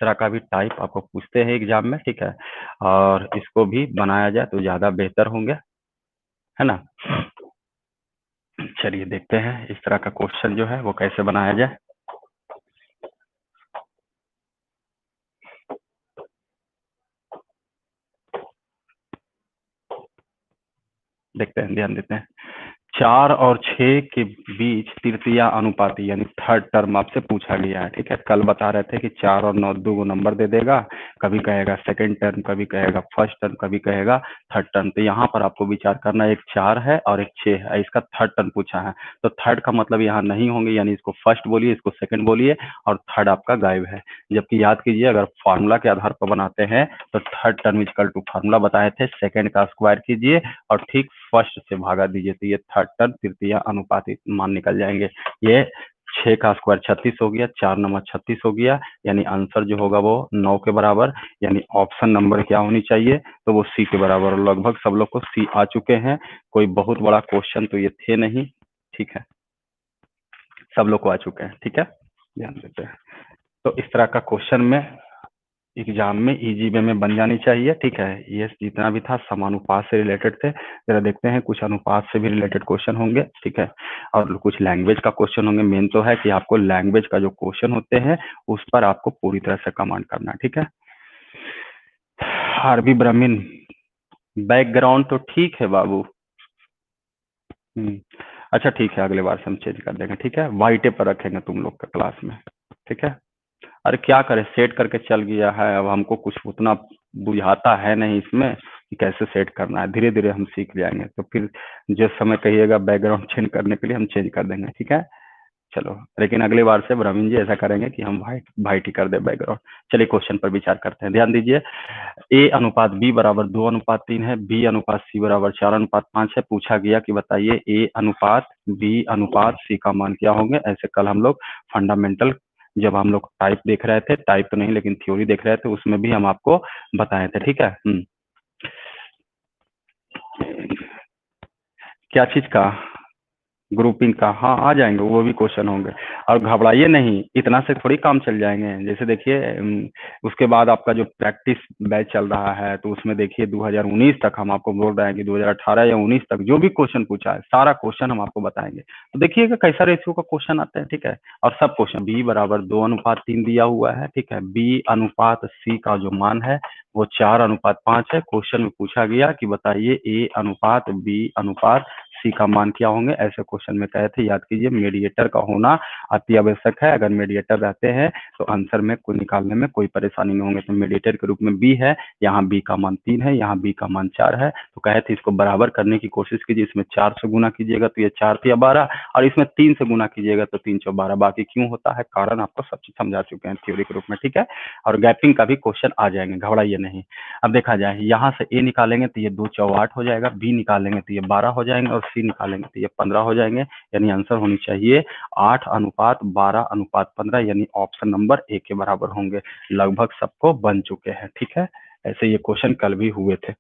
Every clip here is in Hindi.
तरह का भी टाइप आपको पूछते हैं एग्जाम में, ठीक है, और इसको भी बनाया जाए तो ज़्यादा बेहतर होंगे, है ना। चलिए देखते हैं इस तरह का क्वेश्चन जो है वो कैसे बनाया जाए। देखते हैं, ध्यान देते हैं। 4 और 6 के बीच तृतीय अनुपाती यानी थर्ड टर्म आपसे पूछा गया है, ठीक है। कल बता रहे थे कि 4 और 9 दो नंबर दे देगा, कभी कहेगा सेकंड टर्म, कभी कहेगा फर्स्ट टर्म, कभी कहेगा थर्ड टर्म। तो यहाँ पर आपको विचार करना है, एक 4 है और एक 6 है, इसका थर्ड टर्म पूछा है, तो थर्ड का मतलब यहाँ नहीं होंगे, यानी इसको फर्स्ट बोलिए, इसको सेकंड बोलिए, और थर्ड आपका गायब है। जबकि याद कीजिए, अगर फॉर्मूला के आधार पर बनाते हैं तो third term is equal to formula बताए थे, सेकंड का स्क्वायर कीजिए और ठीक फर्स्ट से भागा दीजिए, तो ये थर्ड टर्म तृतीय अनुपातिक मान निकल जाएंगे। ये 6 का स्क्वायर 36 हो गया, 4 नंबर 36 हो गया, यानी आंसर जो होगा वो 9 के बराबर, यानी ऑप्शन नंबर क्या होनी चाहिए, तो वो सी के बराबर। लगभग सब लोग को सी आ चुके हैं, कोई बहुत बड़ा क्वेश्चन तो ये थे नहीं, ठीक है, सब लोग को आ चुके हैं, ठीक है, ध्यान देते हैं। तो इस तरह का क्वेश्चन में एग्जाम में इजी वे में बन जानी चाहिए, ठीक है। ये जितना भी था समानुपात से रिलेटेड थे, जरा देखते हैं कुछ अनुपात से भी रिलेटेड क्वेश्चन होंगे, ठीक है, और कुछ लैंग्वेज का क्वेश्चन होंगे। मेन तो है कि आपको लैंग्वेज का जो क्वेश्चन होते हैं उस पर आपको पूरी तरह से कमांड करना है, ठीक है। आरबी ब्राह्मण, बैकग्राउंड तो ठीक है बाबू। अच्छा ठीक है, अगले बार से हम चेंज कर देंगे, ठीक है, वाइटे पर रखेंगे तुम लोग का क्लास में, ठीक है। अरे क्या करें, सेट करके चल गया है, अब हमको कुछ उतना बुझाता है नहीं इसमें कि कैसे सेट करना है, धीरे धीरे हम सीख जाएंगे। तो फिर जिस समय कहिएगा बैकग्राउंड चेंज करने के लिए हम चेंज कर देंगे, ठीक है। चलो, लेकिन अगली बार से ब्राह्मण जी ऐसा करेंगे कि हम वाइट वाइट ही कर दे बैकग्राउंड। चलिए क्वेश्चन पर विचार करते हैं, ध्यान दीजिए। ए अनुपात बी बराबर 2:3 है, बी अनुपात सी बराबर 4:5 है। पूछा गया कि बताइए ए अनुपात बी अनुपात सी का मान क्या होंगे। ऐसे कल हम लोग फंडामेंटल, जब हम लोग टाइप देख रहे थे, टाइप तो नहीं लेकिन थ्योरी देख रहे थे, उसमें भी हम आपको बताए थे, ठीक है। क्या चीज का, ग्रुपिंग का, हाँ आ जाएंगे, वो भी क्वेश्चन होंगे। और घबराइए नहीं, इतना से थोड़ी काम चल जाएंगे। जैसे देखिए उसके बाद आपका जो प्रैक्टिस बैच चल रहा है, तो उसमें देखिए 2019 तक हम आपको बोल रहे हैं कि 2018 या 19 तक जो भी क्वेश्चन पूछा है सारा क्वेश्चन हम आपको बताएंगे। तो देखिएगा कैसा रेशियो का क्वेश्चन आता है, ठीक है। और सब क्वेश्चन बी बराबर 2:3 दिया हुआ है, ठीक है। बी अनुपात सी का जो मान है वो 4:5 है। क्वेश्चन में पूछा गया कि बताइए ए अनुपात बी अनुपात सी का मान क्या होंगे। ऐसे क्वेश्चन में कहे थे, याद कीजिए, मीडिएटर का होना अति आवश्यक है। अगर मीडिएटर रहते हैं तो आंसर में कोई निकालने में कोई परेशानी नहीं होंगे। तो मीडिएटर के रूप में बी है, यहाँ बी का मान 3 है, यहाँ बी का मान 4 है। तो कहे थे इसको बराबर करने की कोशिश कीजिए, इसमें 4 से गुना कीजिएगा तो ये 4 या 12, और इसमें 3 से गुना कीजिएगा तो 3 चौ 12। बाकी क्यों होता है कारण आपको सब चीज समझा चुके हैं थ्योरी के रूप में, ठीक है। और गैपिंग का भी क्वेश्चन आ जाएंगे, घबराइए नहीं। अब देखा जाए, यहाँ से ए निकालेंगे तो ये 2 चौ 8 हो जाएगा, बी निकालेंगे तो ये 12 हो जाएंगे, और सी निकालेंगे तो ये 15 हो जाएंगे। यानी आंसर होनी चाहिए 8:12:15, यानी ऑप्शन नंबर ए के बराबर होंगे। लगभग सबको बन चुके हैं, ठीक है। ऐसे ये क्वेश्चन कल भी हुए थे,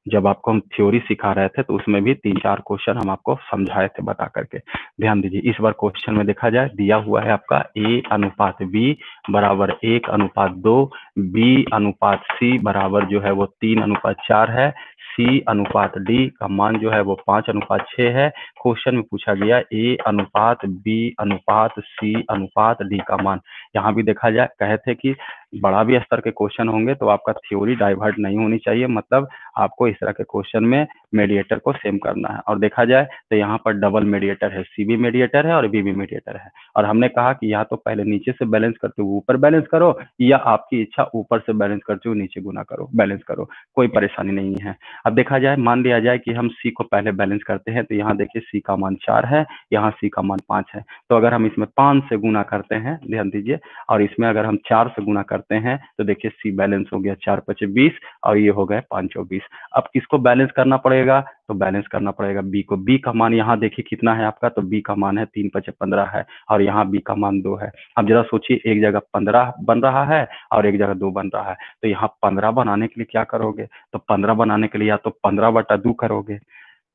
जब आपको हम थ्योरी सिखा रहे थे तो उसमें भी 3-4 क्वेश्चन हम आपको समझाए थे बता करके। ध्यान दीजिए, इस बार क्वेश्चन में देखा जाए, दिया हुआ है आपका ए अनुपात बी बराबर 1:2, बी अनुपात सी बराबर जो है वो 3:4 है, सी अनुपात डी का मान जो है वो 5:6 है। क्वेश्चन में पूछा गया ए अनुपात बी अनुपात सी अनुपात डी का मान। यहाँ भी देखा जाए, कहे थे कि बड़ा भी स्तर के क्वेश्चन होंगे तो आपका थ्योरी डाइवर्ट नहीं होनी चाहिए, मतलब आपको इस तरह के क्वेश्चन में मेडिएटर को सेम करना है। और देखा जाए तो यहाँ पर डबल मेडिएटर है, सी भी मेडिएटर है और बी भी मेडिएटर है। और हमने कहा कि या तो पहले नीचे से बैलेंस करते हुए ऊपर बैलेंस करो, या आपकी इच्छा ऊपर से बैलेंस करते हुए नीचे गुना करो, बैलेंस करो, कोई परेशानी नहीं है। अब देखा जाए, मान लिया जाए कि हम सी को पहले बैलेंस करते हैं, तो यहाँ देखिए सी का मान 4 है, यहाँ सी का मान 5 है। तो अगर हम इसमें 5 से गुना करते हैं, ध्यान दीजिए, और इसमें अगर हम 4 से गुना करते हैं तो देखिए सी बैलेंस हो गया 4×5 = 20, और ये हो गए 5×20। अब किसको बैलेंस करना पड़ेगा, तो बैलेंस करना पड़ेगा बी को। बी का मान यहाँ देखिए कितना है आपका, तो बी का मान है 3×5 = 15 है, और यहाँ बी का मान 2 है। अब जरा सोचिए, एक जगह 15 बन रहा है और एक जगह 2 बन रहा है, तो यहाँ 15 बनाने के लिए क्या करोगे, तो 15 बनाने के लिए या तो 15/2 करोगे,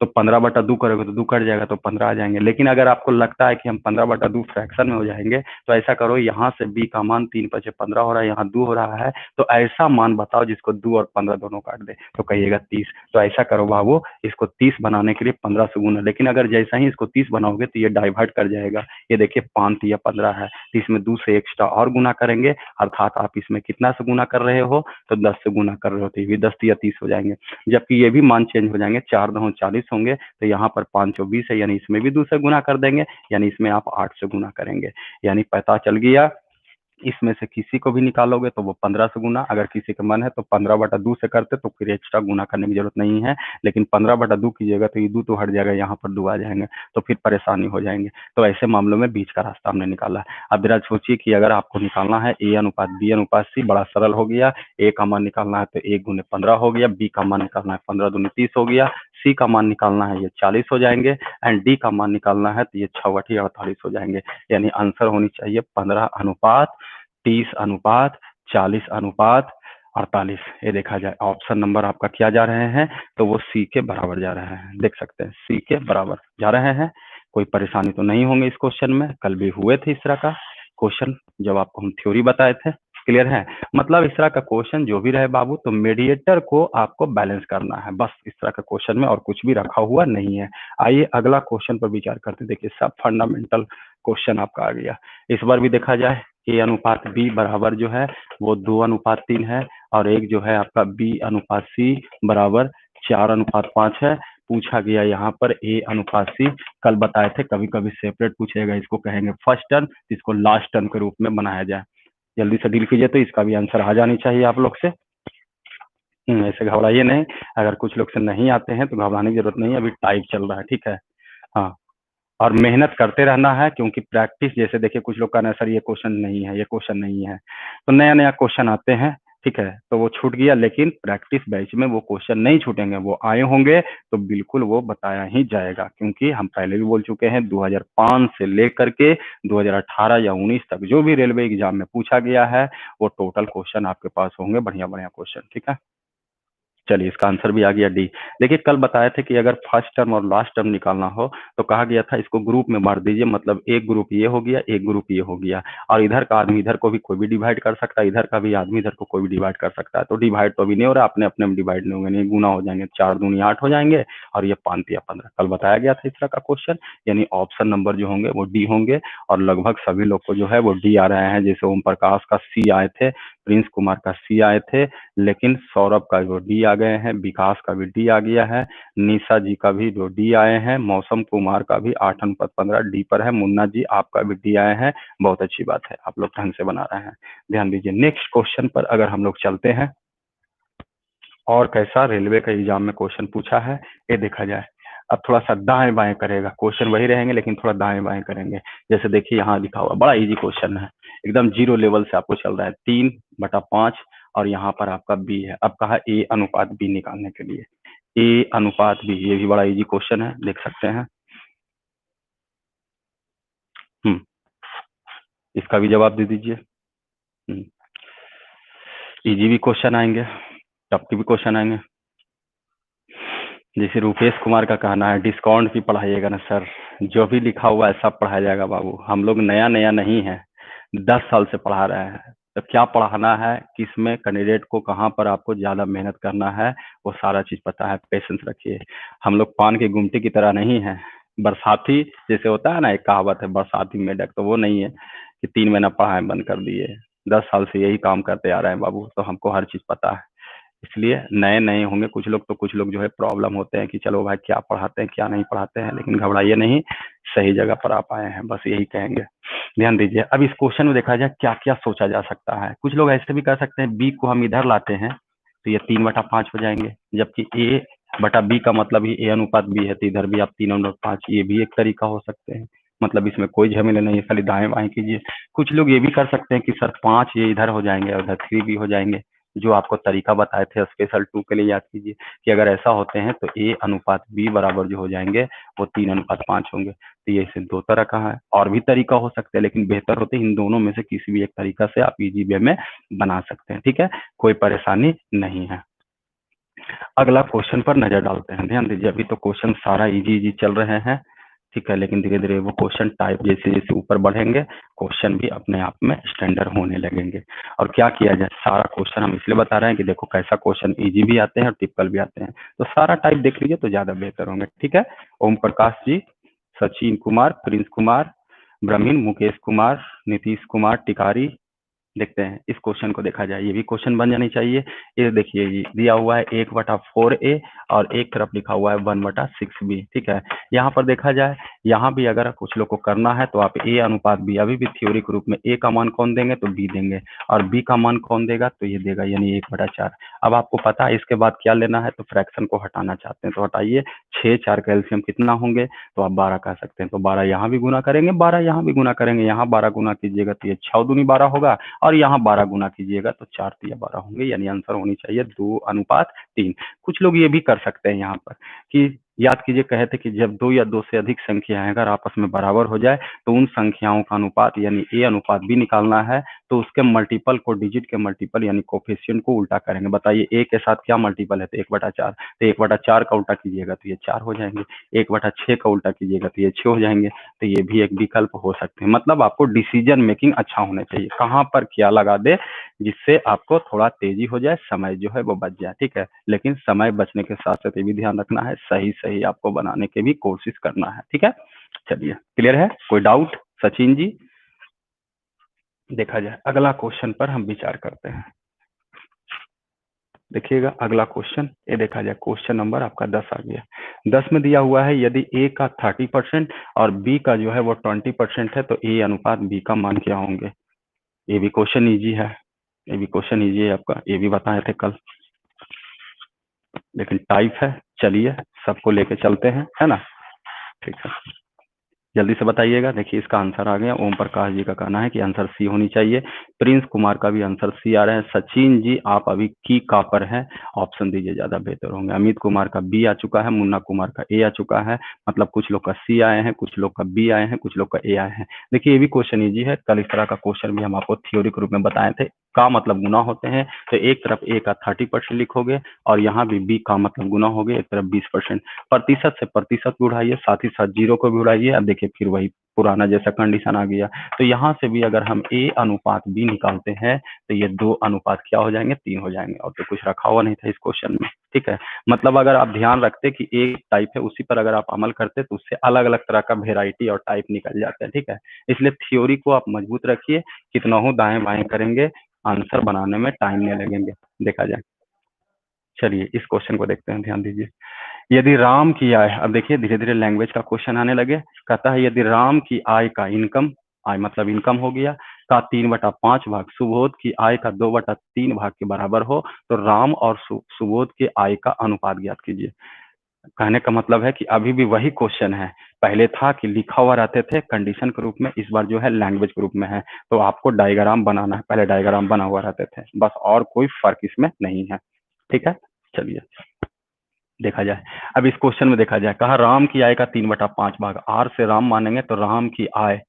तो 15/2 करोगे तो 2 कट जाएगा तो 15 आ जाएंगे। लेकिन अगर आपको लगता है कि हम 15/2 फ्रैक्शन में हो जाएंगे, तो ऐसा करो, यहाँ से b का मान 3×5 = 15 हो रहा है, यहाँ 2 हो रहा है, तो ऐसा मान बताओ जिसको 2 और 15 दोनों काट दे, तो कहिएगा 30। तो ऐसा करो बाबू, इसको 30 बनाने के लिए 15 से गुना, लेकिन अगर जैसा ही इसको 30 बनाओगे तो ये डाइवर्ट कर जाएगा। ये देखिए 5 या 15 है, तो इसमें 2 से एक्स्ट्रा और गुना करेंगे, अर्थात आप इसमें कितना से गुना कर रहे हो, तो 10 से गुना कर रहे हो, तो ये भी 10 या 30 हो जाएंगे। जबकि ये भी मान चेंज हो जाएंगे, 4×9 = 40 होंगे, तो यहाँ पर 5 × 20 है, यानी इसमें भी 2 से गुना कर देंगे, यानी इसमें आप 8 से गुना करेंगे। यानी पता चल गया, इसमें से किसी को भी निकालोगे तो वो 15 से गुना, अगर किसी का मन है तो 15/2 से करते तो फिर एक्स्ट्रा गुना करने की जरूरत नहीं है, लेकिन 15/2 कीजिएगा तो ये 2 तो हट जाएगा, यहाँ पर 2 आ जाएंगे, तो फिर परेशानी हो जाएंगे। तो ऐसे मामलों में बीच का रास्ता हमने निकाला। अब जरा सोचिए कि अगर आपको निकालना है A/B/C, बड़ा सरल हो गया। A का मान निकालना है तो 1×15 हो गया, B का मान निकालना है 15×2 = 30 हो गया, C का मान निकालना है ये 40 हो जाएंगे, एंड D का मान निकालना है तो ये 6×8 = 48 हो जाएंगे। यानी आंसर होनी चाहिए 15:30:40:40:48। ये देखा जाए ऑप्शन नंबर आपका क्या जा रहे हैं, तो वो सी के बराबर जा रहे हैं, देख सकते हैं सी के बराबर जा रहे हैं। कोई परेशानी तो नहीं होंगे इस क्वेश्चन में, कल भी हुए थे इस तरह का क्वेश्चन जब आपको हम थ्योरी बताए थे। क्लियर है? मतलब इस तरह का क्वेश्चन जो भी रहे बाबू, तो मीडिएटर को आपको बैलेंस करना है, बस इस तरह का क्वेश्चन में और कुछ भी रखा हुआ नहीं है। आइए अगला क्वेश्चन पर विचार करते। देखिए सब फंडामेंटल क्वेश्चन आपका आ गया। इस बार भी देखा जाए A/B बराबर जो है वो 2:3 है, और एक जो है आपका B/C बराबर 4:5 है। पूछा गया यहाँ पर A/C, कल बताए थे कभी कभी सेपरेट पूछेगा, इसको कहेंगे फर्स्ट टर्म, इसको लास्ट टर्म के रूप में बनाया जाए। जल्दी से डील कीजिए, तो इसका भी आंसर आ जानी चाहिए आप लोग से। ऐसे घबराइए नहीं, अगर कुछ लोग से नहीं आते हैं तो घबराने की जरूरत नहीं है, अभी टाइप चल रहा है, ठीक है। हाँ, और मेहनत करते रहना है, क्योंकि प्रैक्टिस, जैसे देखिए कुछ लोग का ना सर ये क्वेश्चन नहीं है, ये क्वेश्चन नहीं है, तो नया नया क्वेश्चन आते हैं, ठीक है, तो वो छूट गया, लेकिन प्रैक्टिस बैच में वो क्वेश्चन नहीं छूटेंगे, वो आए होंगे तो बिल्कुल वो बताया ही जाएगा, क्योंकि हम पहले भी बोल चुके हैं 2005 से लेकर के 2018 या 19 तक जो भी रेलवे एग्जाम में पूछा गया है वो टोटल क्वेश्चन आपके पास होंगे, बढ़िया बढ़िया क्वेश्चन, ठीक है। चलिए इसका आंसर भी आ गया डी। देखिए कल बताए थे कि अगर फर्स्ट टर्म और लास्ट टर्म निकालना हो तो कहा गया था इसको ग्रुप में बांट दीजिए, मतलब एक ग्रुप ये हो गया, एक ग्रुप ये हो गया, और इधर का आदमी इधर को भी कोई भी डिवाइड कर सकता है, इधर का भी आदमी इधर को कोई भी डिवाइड कर सकता है। तो डिवाइड तो अभी नहीं हो रहा, अपने अपने में डिवाइड नहीं होंगे, नहीं गुना हो जाएंगे, 4×2 = 8 हो जाएंगे, और ये 5×3 = 15। कल बताया गया था इस तरह का क्वेश्चन, यानी ऑप्शन नंबर जो होंगे वो डी होंगे, और लगभग सभी लोग को जो है वो डी आ रहे हैं। जैसे ओम प्रकाश का सी आए थे, प्रिंस कुमार का सी आए थे, लेकिन सौरभ का जो डी आ गए हैं, विकास का भी डी आ गया है, निशा जी का भी जो डी आए हैं, मौसम कुमार का भी 8:15 डी पर है, मुन्ना जी आपका भी डी आए हैं। बहुत अच्छी बात है, आप लोग ढंग से बना रहे हैं। ध्यान दीजिए नेक्स्ट क्वेश्चन पर अगर हम लोग चलते हैं, और कैसा रेलवे का एग्जाम में क्वेश्चन पूछा है ये देखा जाए। अब थोड़ा सा दाएं बाएं करेगा, क्वेश्चन वही रहेंगे लेकिन थोड़ा दाएं बाएं करेंगे। जैसे देखिए यहाँ लिखा हुआ बड़ा इजी क्वेश्चन है, एकदम जीरो लेवल से आपको चल रहा है, 3/5, और यहाँ पर आपका बी है। अब कहा A/B निकालने के लिए, A/B, ये भी बड़ा इजी क्वेश्चन है, देख सकते हैं। इसका भी जवाब दे दीजिए। इजी भी क्वेश्चन आएंगे, टफ के भी क्वेश्चन आएंगे। जैसे रूपेश कुमार का कहना है डिस्काउंट भी पढ़ाइएगा ना सर, जो भी लिखा हुआ है सब पढ़ाया जाएगा बाबू, हम लोग नया नया नहीं है, 10 साल से पढ़ा रहे हैं, तो क्या पढ़ाना है, किसमें कैंडिडेट को कहाँ पर आपको ज्यादा मेहनत करना है वो सारा चीज पता है, पेशेंस रखिए। हम लोग पान की गुमटी की तरह नहीं है, बरसाती जैसे होता है ना, एक कहावत है बरसाती मेढक, तो वो नहीं है कि 3 महीना पढ़ाए बंद कर दिए, 10 साल से यही काम करते आ रहे हैं बाबू, तो हमको हर चीज पता है। इसलिए नए नए होंगे कुछ लोग, तो कुछ लोग जो है प्रॉब्लम होते हैं कि चलो भाई क्या पढ़ाते हैं क्या नहीं पढ़ाते हैं, लेकिन घबराइए नहीं, सही जगह पर आप आए हैं, बस यही कहेंगे। ध्यान दीजिए, अब इस क्वेश्चन में देखा जाए क्या क्या सोचा जा सकता है। कुछ लोग ऐसे भी कर सकते हैं, बी को हम इधर लाते हैं तो ये 3/5 हो जाएंगे, जबकि A/B का मतलब ही A/B है, तो इधर भी आप 3/5, ये भी एक तरीका हो सकते हैं, मतलब इसमें कोई झमेले नहीं है, खाली दाएं बाएं कीजिए। कुछ लोग ये भी कर सकते हैं कि सर 5 ये इधर हो जाएंगे और इधर 3 भी हो जाएंगे, जो आपको तरीका बताए थे स्पेशल 2 के लिए याद कीजिए कि अगर ऐसा होते हैं तो A/B बराबर जो हो जाएंगे वो 3:5 होंगे। तो ये इसे 2 तरह का है, और भी तरीका हो सकते हैं, लेकिन बेहतर होते इन दोनों में से किसी भी एक तरीका से आप इजी वे में बना सकते हैं, ठीक है, कोई परेशानी नहीं है। अगला क्वेश्चन पर नजर डालते हैं। ध्यान दीजिए, अभी तो क्वेश्चन सारा इजी इजी चल रहे हैं, ठीक है, लेकिन धीरे धीरे वो क्वेश्चन टाइप जैसे जैसे ऊपर बढ़ेंगे क्वेश्चन भी अपने आप में स्टैंडर्ड होने लगेंगे। और क्या किया जाए, सारा क्वेश्चन हम इसलिए बता रहे हैं कि देखो कैसा क्वेश्चन इजी भी आते हैं और टिपिकल भी आते हैं, तो सारा टाइप देख लीजिए तो ज्यादा बेहतर होंगे। ठीक है, ओम प्रकाश जी, सचिन कुमार, प्रिंस कुमार, ब्रह्मीन, मुकेश कुमार, नीतीश कुमार टिकारी। देखते हैं इस क्वेश्चन को, देखा जाए ये भी क्वेश्चन बन जानी चाहिए। ये देखिए, ये दिया हुआ है 1/4A और एक तरफ लिखा हुआ है 1/6B। ठीक है, यहाँ पर देखा जाए, यहाँ भी अगर कुछ लोग को करना है तो आप A अनुपात B, अभी भी थ्योरी के रूप में A का मान कौन देंगे तो B देंगे, और B का मान कौन देगा तो ये देगा, यानी 1/4। अब आपको पता है इसके बाद क्या लेना है, तो फ्रैक्शन को हटाना चाहते हैं तो हटाइए। 6 4 का एलसीएम कितना होंगे, तो आप 12 कह सकते हैं, तो 12 यहाँ भी गुना करेंगे, 12 यहाँ भी गुना करेंगे, यहाँ 12 गुना कीजिएगा तो ये 6 दूनी 12 होगा, और यहाँ 12 गुना कीजिएगा तो 4 तिया 12 होंगे, यानी आंसर होनी चाहिए 2/3। कुछ लोग ये भी कर सकते हैं यहाँ पर कि याद कीजिए, कहे थे कि जब 2 या 2 से अधिक संख्याएं अगर आपस में बराबर हो जाए तो उन संख्याओं का अनुपात यानी ए अनुपात बी निकालना है, तो उसके मल्टीपल को, डिजिट के मल्टीपल यानी कोफिशिएंट को उल्टा करेंगे। बताइए ए के साथ क्या मल्टीपल है, तो 1/4, तो 1/4 का उल्टा कीजिएगा तो ये 4 हो जाएंगे, 1/6 का उल्टा कीजिएगा तो ये 6 हो जाएंगे, तो ये भी एक विकल्प हो सकते हैं। मतलब आपको डिसीजन मेकिंग अच्छा होना चाहिए, कहाँ पर क्या लगा दे जिससे आपको थोड़ा तेजी हो जाए, समय जो है वो बच जाए। ठीक है, लेकिन समय बचने के साथ साथ ये भी ध्यान रखना है, सही सही आपको बनाने की भी कोशिश करना है। ठीक है, चलिए क्लियर है, कोई डाउट सचिन जी? देखा जाए अगला क्वेश्चन पर हम विचार करते हैं। देखिएगा अगला क्वेश्चन, ये देखा जाए क्वेश्चन नंबर आपका 10 आ गया। 10 में दिया हुआ है यदि ए का 30% और बी का जो है वो 20% है तो ए अनुपात बी का मान क्या होंगे। ये भी क्वेश्चन इजी है, ये भी क्वेश्चन इजी है आपका, ये भी बताए थे कल, लेकिन टाइप है। चलिए सबको लेके चलते हैं, है ना, ठीक है, जल्दी से बताइएगा। देखिए इसका आंसर आ गया, ओम प्रकाश जी का कहना है कि आंसर सी होनी चाहिए, प्रिंस कुमार का भी आंसर सी आ रहा है, सचिन जी आप अभी की का पर है, ऑप्शन दीजिए ज्यादा बेहतर होंगे। अमित कुमार का बी आ चुका है, मुन्ना कुमार का ए आ चुका है, मतलब कुछ लोग का सी आए हैं, कुछ लोग का बी आए हैं, कुछ लोग का ए आए हैं। देखिए ये भी क्वेश्चन ईजी है, कल इस तरह का क्वेश्चन भी हम आपको थ्योरी के रूप में बताए थे। का मतलब गुना होते हैं, तो एक तरफ ए का 30% लिखोगे और यहाँ भी बी का मतलब गुना हो गए, एक तरफ 20%। प्रतिशत से प्रतिशत भी उड़ाइए, साथ ही साथ जीरो को भी उड़ाइए। अब देखिए फिर वही पुराना जैसा कंडीशन आ गया, तो यहाँ से भी अगर हम ए अनुपात बी निकालते हैं तो ये 2 अनुपात क्या हो जाएंगे, 3 हो जाएंगे, और तो कुछ रखा हुआ नहीं था इस क्वेश्चन में। ठीक है, मतलब अगर आप ध्यान रखते कि एक टाइप है उसी पर अगर आप अमल करते तो उससे अलग अलग तरह का वेराइटी और टाइप निकल जाता है। ठीक है, इसलिए थ्योरी को आप मजबूत रखिए, कितना हो दाएं बाएं करेंगे, आंसर बनाने में टाइम नहीं लगेंगे। देखा जाए, चलिए इस क्वेश्चन को देखते हैं, ध्यान दीजिए। यदि राम की आय, अब देखिए धीरे धीरे लैंग्वेज का क्वेश्चन आने लगे, कहता है यदि राम की आय का इनकम, आय मतलब इनकम हो गया, का 3/5 भाग सुबोध की आय का 2/3 भाग के बराबर हो तो राम और सुबोध के आय का अनुपात ज्ञात कीजिए। कहने का मतलब है कि अभी भी वही क्वेश्चन है, पहले था कि लिखा हुआ रहते थे कंडीशन के रूप में, इस बार जो है लैंग्वेज के रूप में है, तो आपको डायग्राम बनाना है, पहले डायग्राम बना हुआ रहते थे बस, और कोई फर्क इसमें नहीं है। ठीक है, चलिए देखा जाए, अब इस क्वेश्चन में देखा जाए, कहा राम की आय का 3/5 भाग, आर से राम मानेंगे तो राम की आय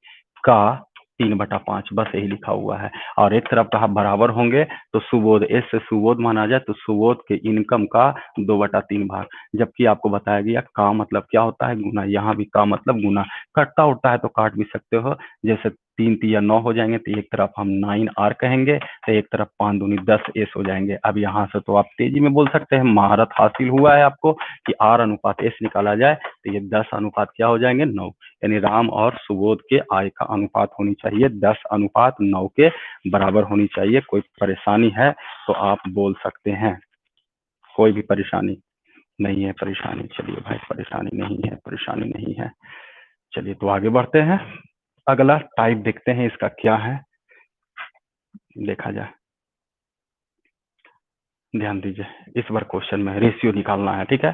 का 3/5, बस यही लिखा हुआ है, और एक तरफ कहा बराबर होंगे तो सुबोध, एस से सुबोध माना जाए तो सुबोध के इनकम का 2/3 भाग, जबकि आपको बताया गया का मतलब क्या होता है, गुना, यहाँ भी का मतलब गुना, कटता उठता है तो काट भी सकते हो, जैसे 3 तिया 9 हो जाएंगे तो एक तरफ हम 9R कहेंगे, तो एक तरफ 5 दूनी 10S हो जाएंगे। अब यहाँ से तो आप तेजी में बोल सकते हैं, महारत हासिल हुआ है आपको कि R अनुपात S निकाला जाए तो ये 10 अनुपात क्या हो जाएंगे, 9, यानी राम और सुबोध के आय का अनुपात होनी चाहिए 10/9 के बराबर होनी चाहिए। कोई परेशानी है तो आप बोल सकते हैं, कोई भी परेशानी नहीं है, परेशानी, चलिए भाई परेशानी नहीं है, परेशानी नहीं है। चलिए तो आगे बढ़ते हैं, अगला टाइप देखते हैं इसका क्या है, देखा जाए, ध्यान दीजिए। इस बार क्वेश्चन में रेशियो निकालना है। ठीक है,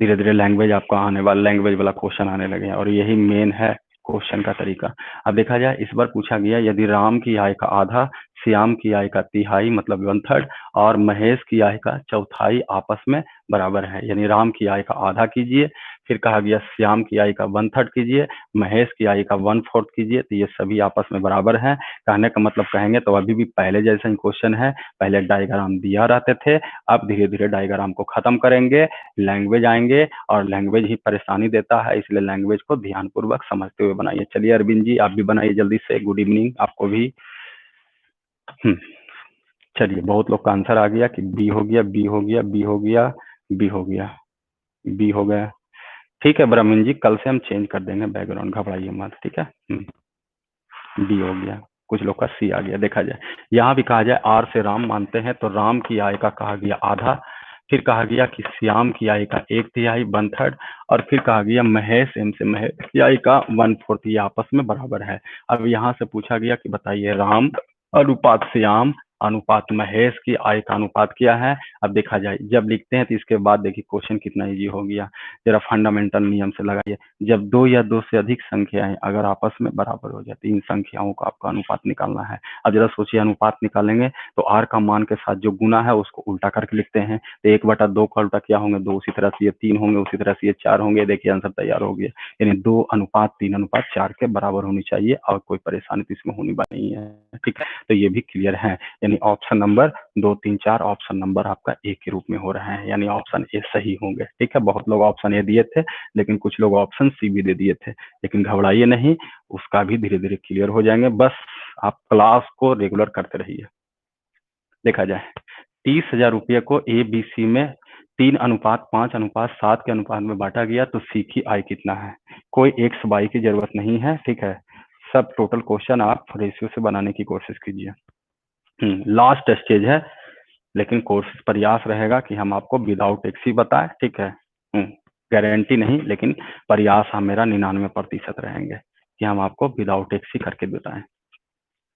धीरे धीरे लैंग्वेज आपका आने वाला, लैंग्वेज वाला क्वेश्चन आने लगे हैं और यही मेन है क्वेश्चन का तरीका। अब देखा जाए, इस बार पूछा गया यदि राम की आय का आधा श्याम की आय का तिहाई मतलब 1/3 और महेश की आय का चौथाई आपस में बराबर है। यानी राम की आय का आधा कीजिए, फिर कहा गया श्याम की आय का 1/3 कीजिए, महेश की आय का 1/4 कीजिए, तो ये सभी आपस में बराबर हैं। कहने का मतलब कहेंगे तो अभी भी पहले जैसा ही क्वेश्चन है, पहले डायग्राम दिया रहते थे, अब धीरे धीरे डायग्राम को खत्म करेंगे, लैंग्वेज आएंगे और लैंग्वेज ही परेशानी देता है, इसलिए लैंग्वेज को ध्यानपूर्वक समझते हुए बनाइए। चलिए अरविंद जी आप भी बनाइए जल्दी से। गुड इवनिंग आपको भी। चलिए बहुत लोग का आंसर आ गया कि बी हो गया, बी हो गया, बी हो गया, बी हो गया, बी हो गया। ठीक है ब्रह्मन जी, कल से हम चेंज कर देंगे बैकग्राउंड, घबराइए मत, ठीक है। बी हो गया, कुछ लोग का सी आ गया। देखा जाए यहाँ भी कहा जाए आर से राम मानते हैं तो राम की आय का कहा गया आधा, फिर कहा गया कि श्याम की आय का 1/3 1/3 और फिर कहा गया महेश एम से महेश की आय का 1/4, ये आपस में बराबर है। अब यहाँ से पूछा गया कि बताइए राम अनुपात श्याम अनुपात महेश की आय का अनुपात क्या है। अब देखा जाए जब लिखते हैं तो इसके बाद देखिए क्वेश्चन कितना इजी हो गया। जरा फंडामेंटल नियम से लगाइए, जब दो या दो से अधिक संख्याएं अगर आपस में बराबर हो जाती इन संख्याओं का आपका अनुपात निकालना है। अब जरा सोचिए अनुपात निकालेंगे तो आर का मान के साथ जो गुना है उसको उल्टा करके लिखते हैं, तो 1/2 का उल्टा क्या होंगे 2, उसी तरह से ये 3 होंगे, उसी तरह से ये 4 होंगे। देखिए आंसर तैयार हो गया। यानी 2:3:4 के बराबर होनी चाहिए और कोई परेशानी तो इसमें होनी नहीं है, ठीक है। तो ये भी क्लियर है, यानी ऑप्शन नंबर 2, 3, 4 ऑप्शन नंबर आपका ए के रूप में हो रहा है, यानी ऑप्शन ए सही होंगे, ठीक है। बहुत लोग ऑप्शन ए दिए थे लेकिन कुछ लोग ऑप्शन सी भी दे दिए थे, लेकिन घबराइए नहीं, उसका भी धीरे धीरे क्लियर हो जाएंगे, बस आप क्लास को रेगुलर करते रहिए। देखा जाए 30,000 रुपये को ए बी सी में 3:5:7 के अनुपात में बांटा गया तो सी की आय कितना है। कोई एक्स वाई की जरूरत नहीं है, ठीक है। सब टोटल क्वेश्चन आप रेशियो से बनाने की कोशिश कीजिए। लास्ट स्टेज है, लेकिन कोशिश प्रयास रहेगा कि हम आपको विदाउट एक्स ही बताएं, ठीक है। गारंटी नहीं, लेकिन प्रयास हम मेरा 99% रहेंगे कि हम आपको विदाउट एक्स ही करके बताएं।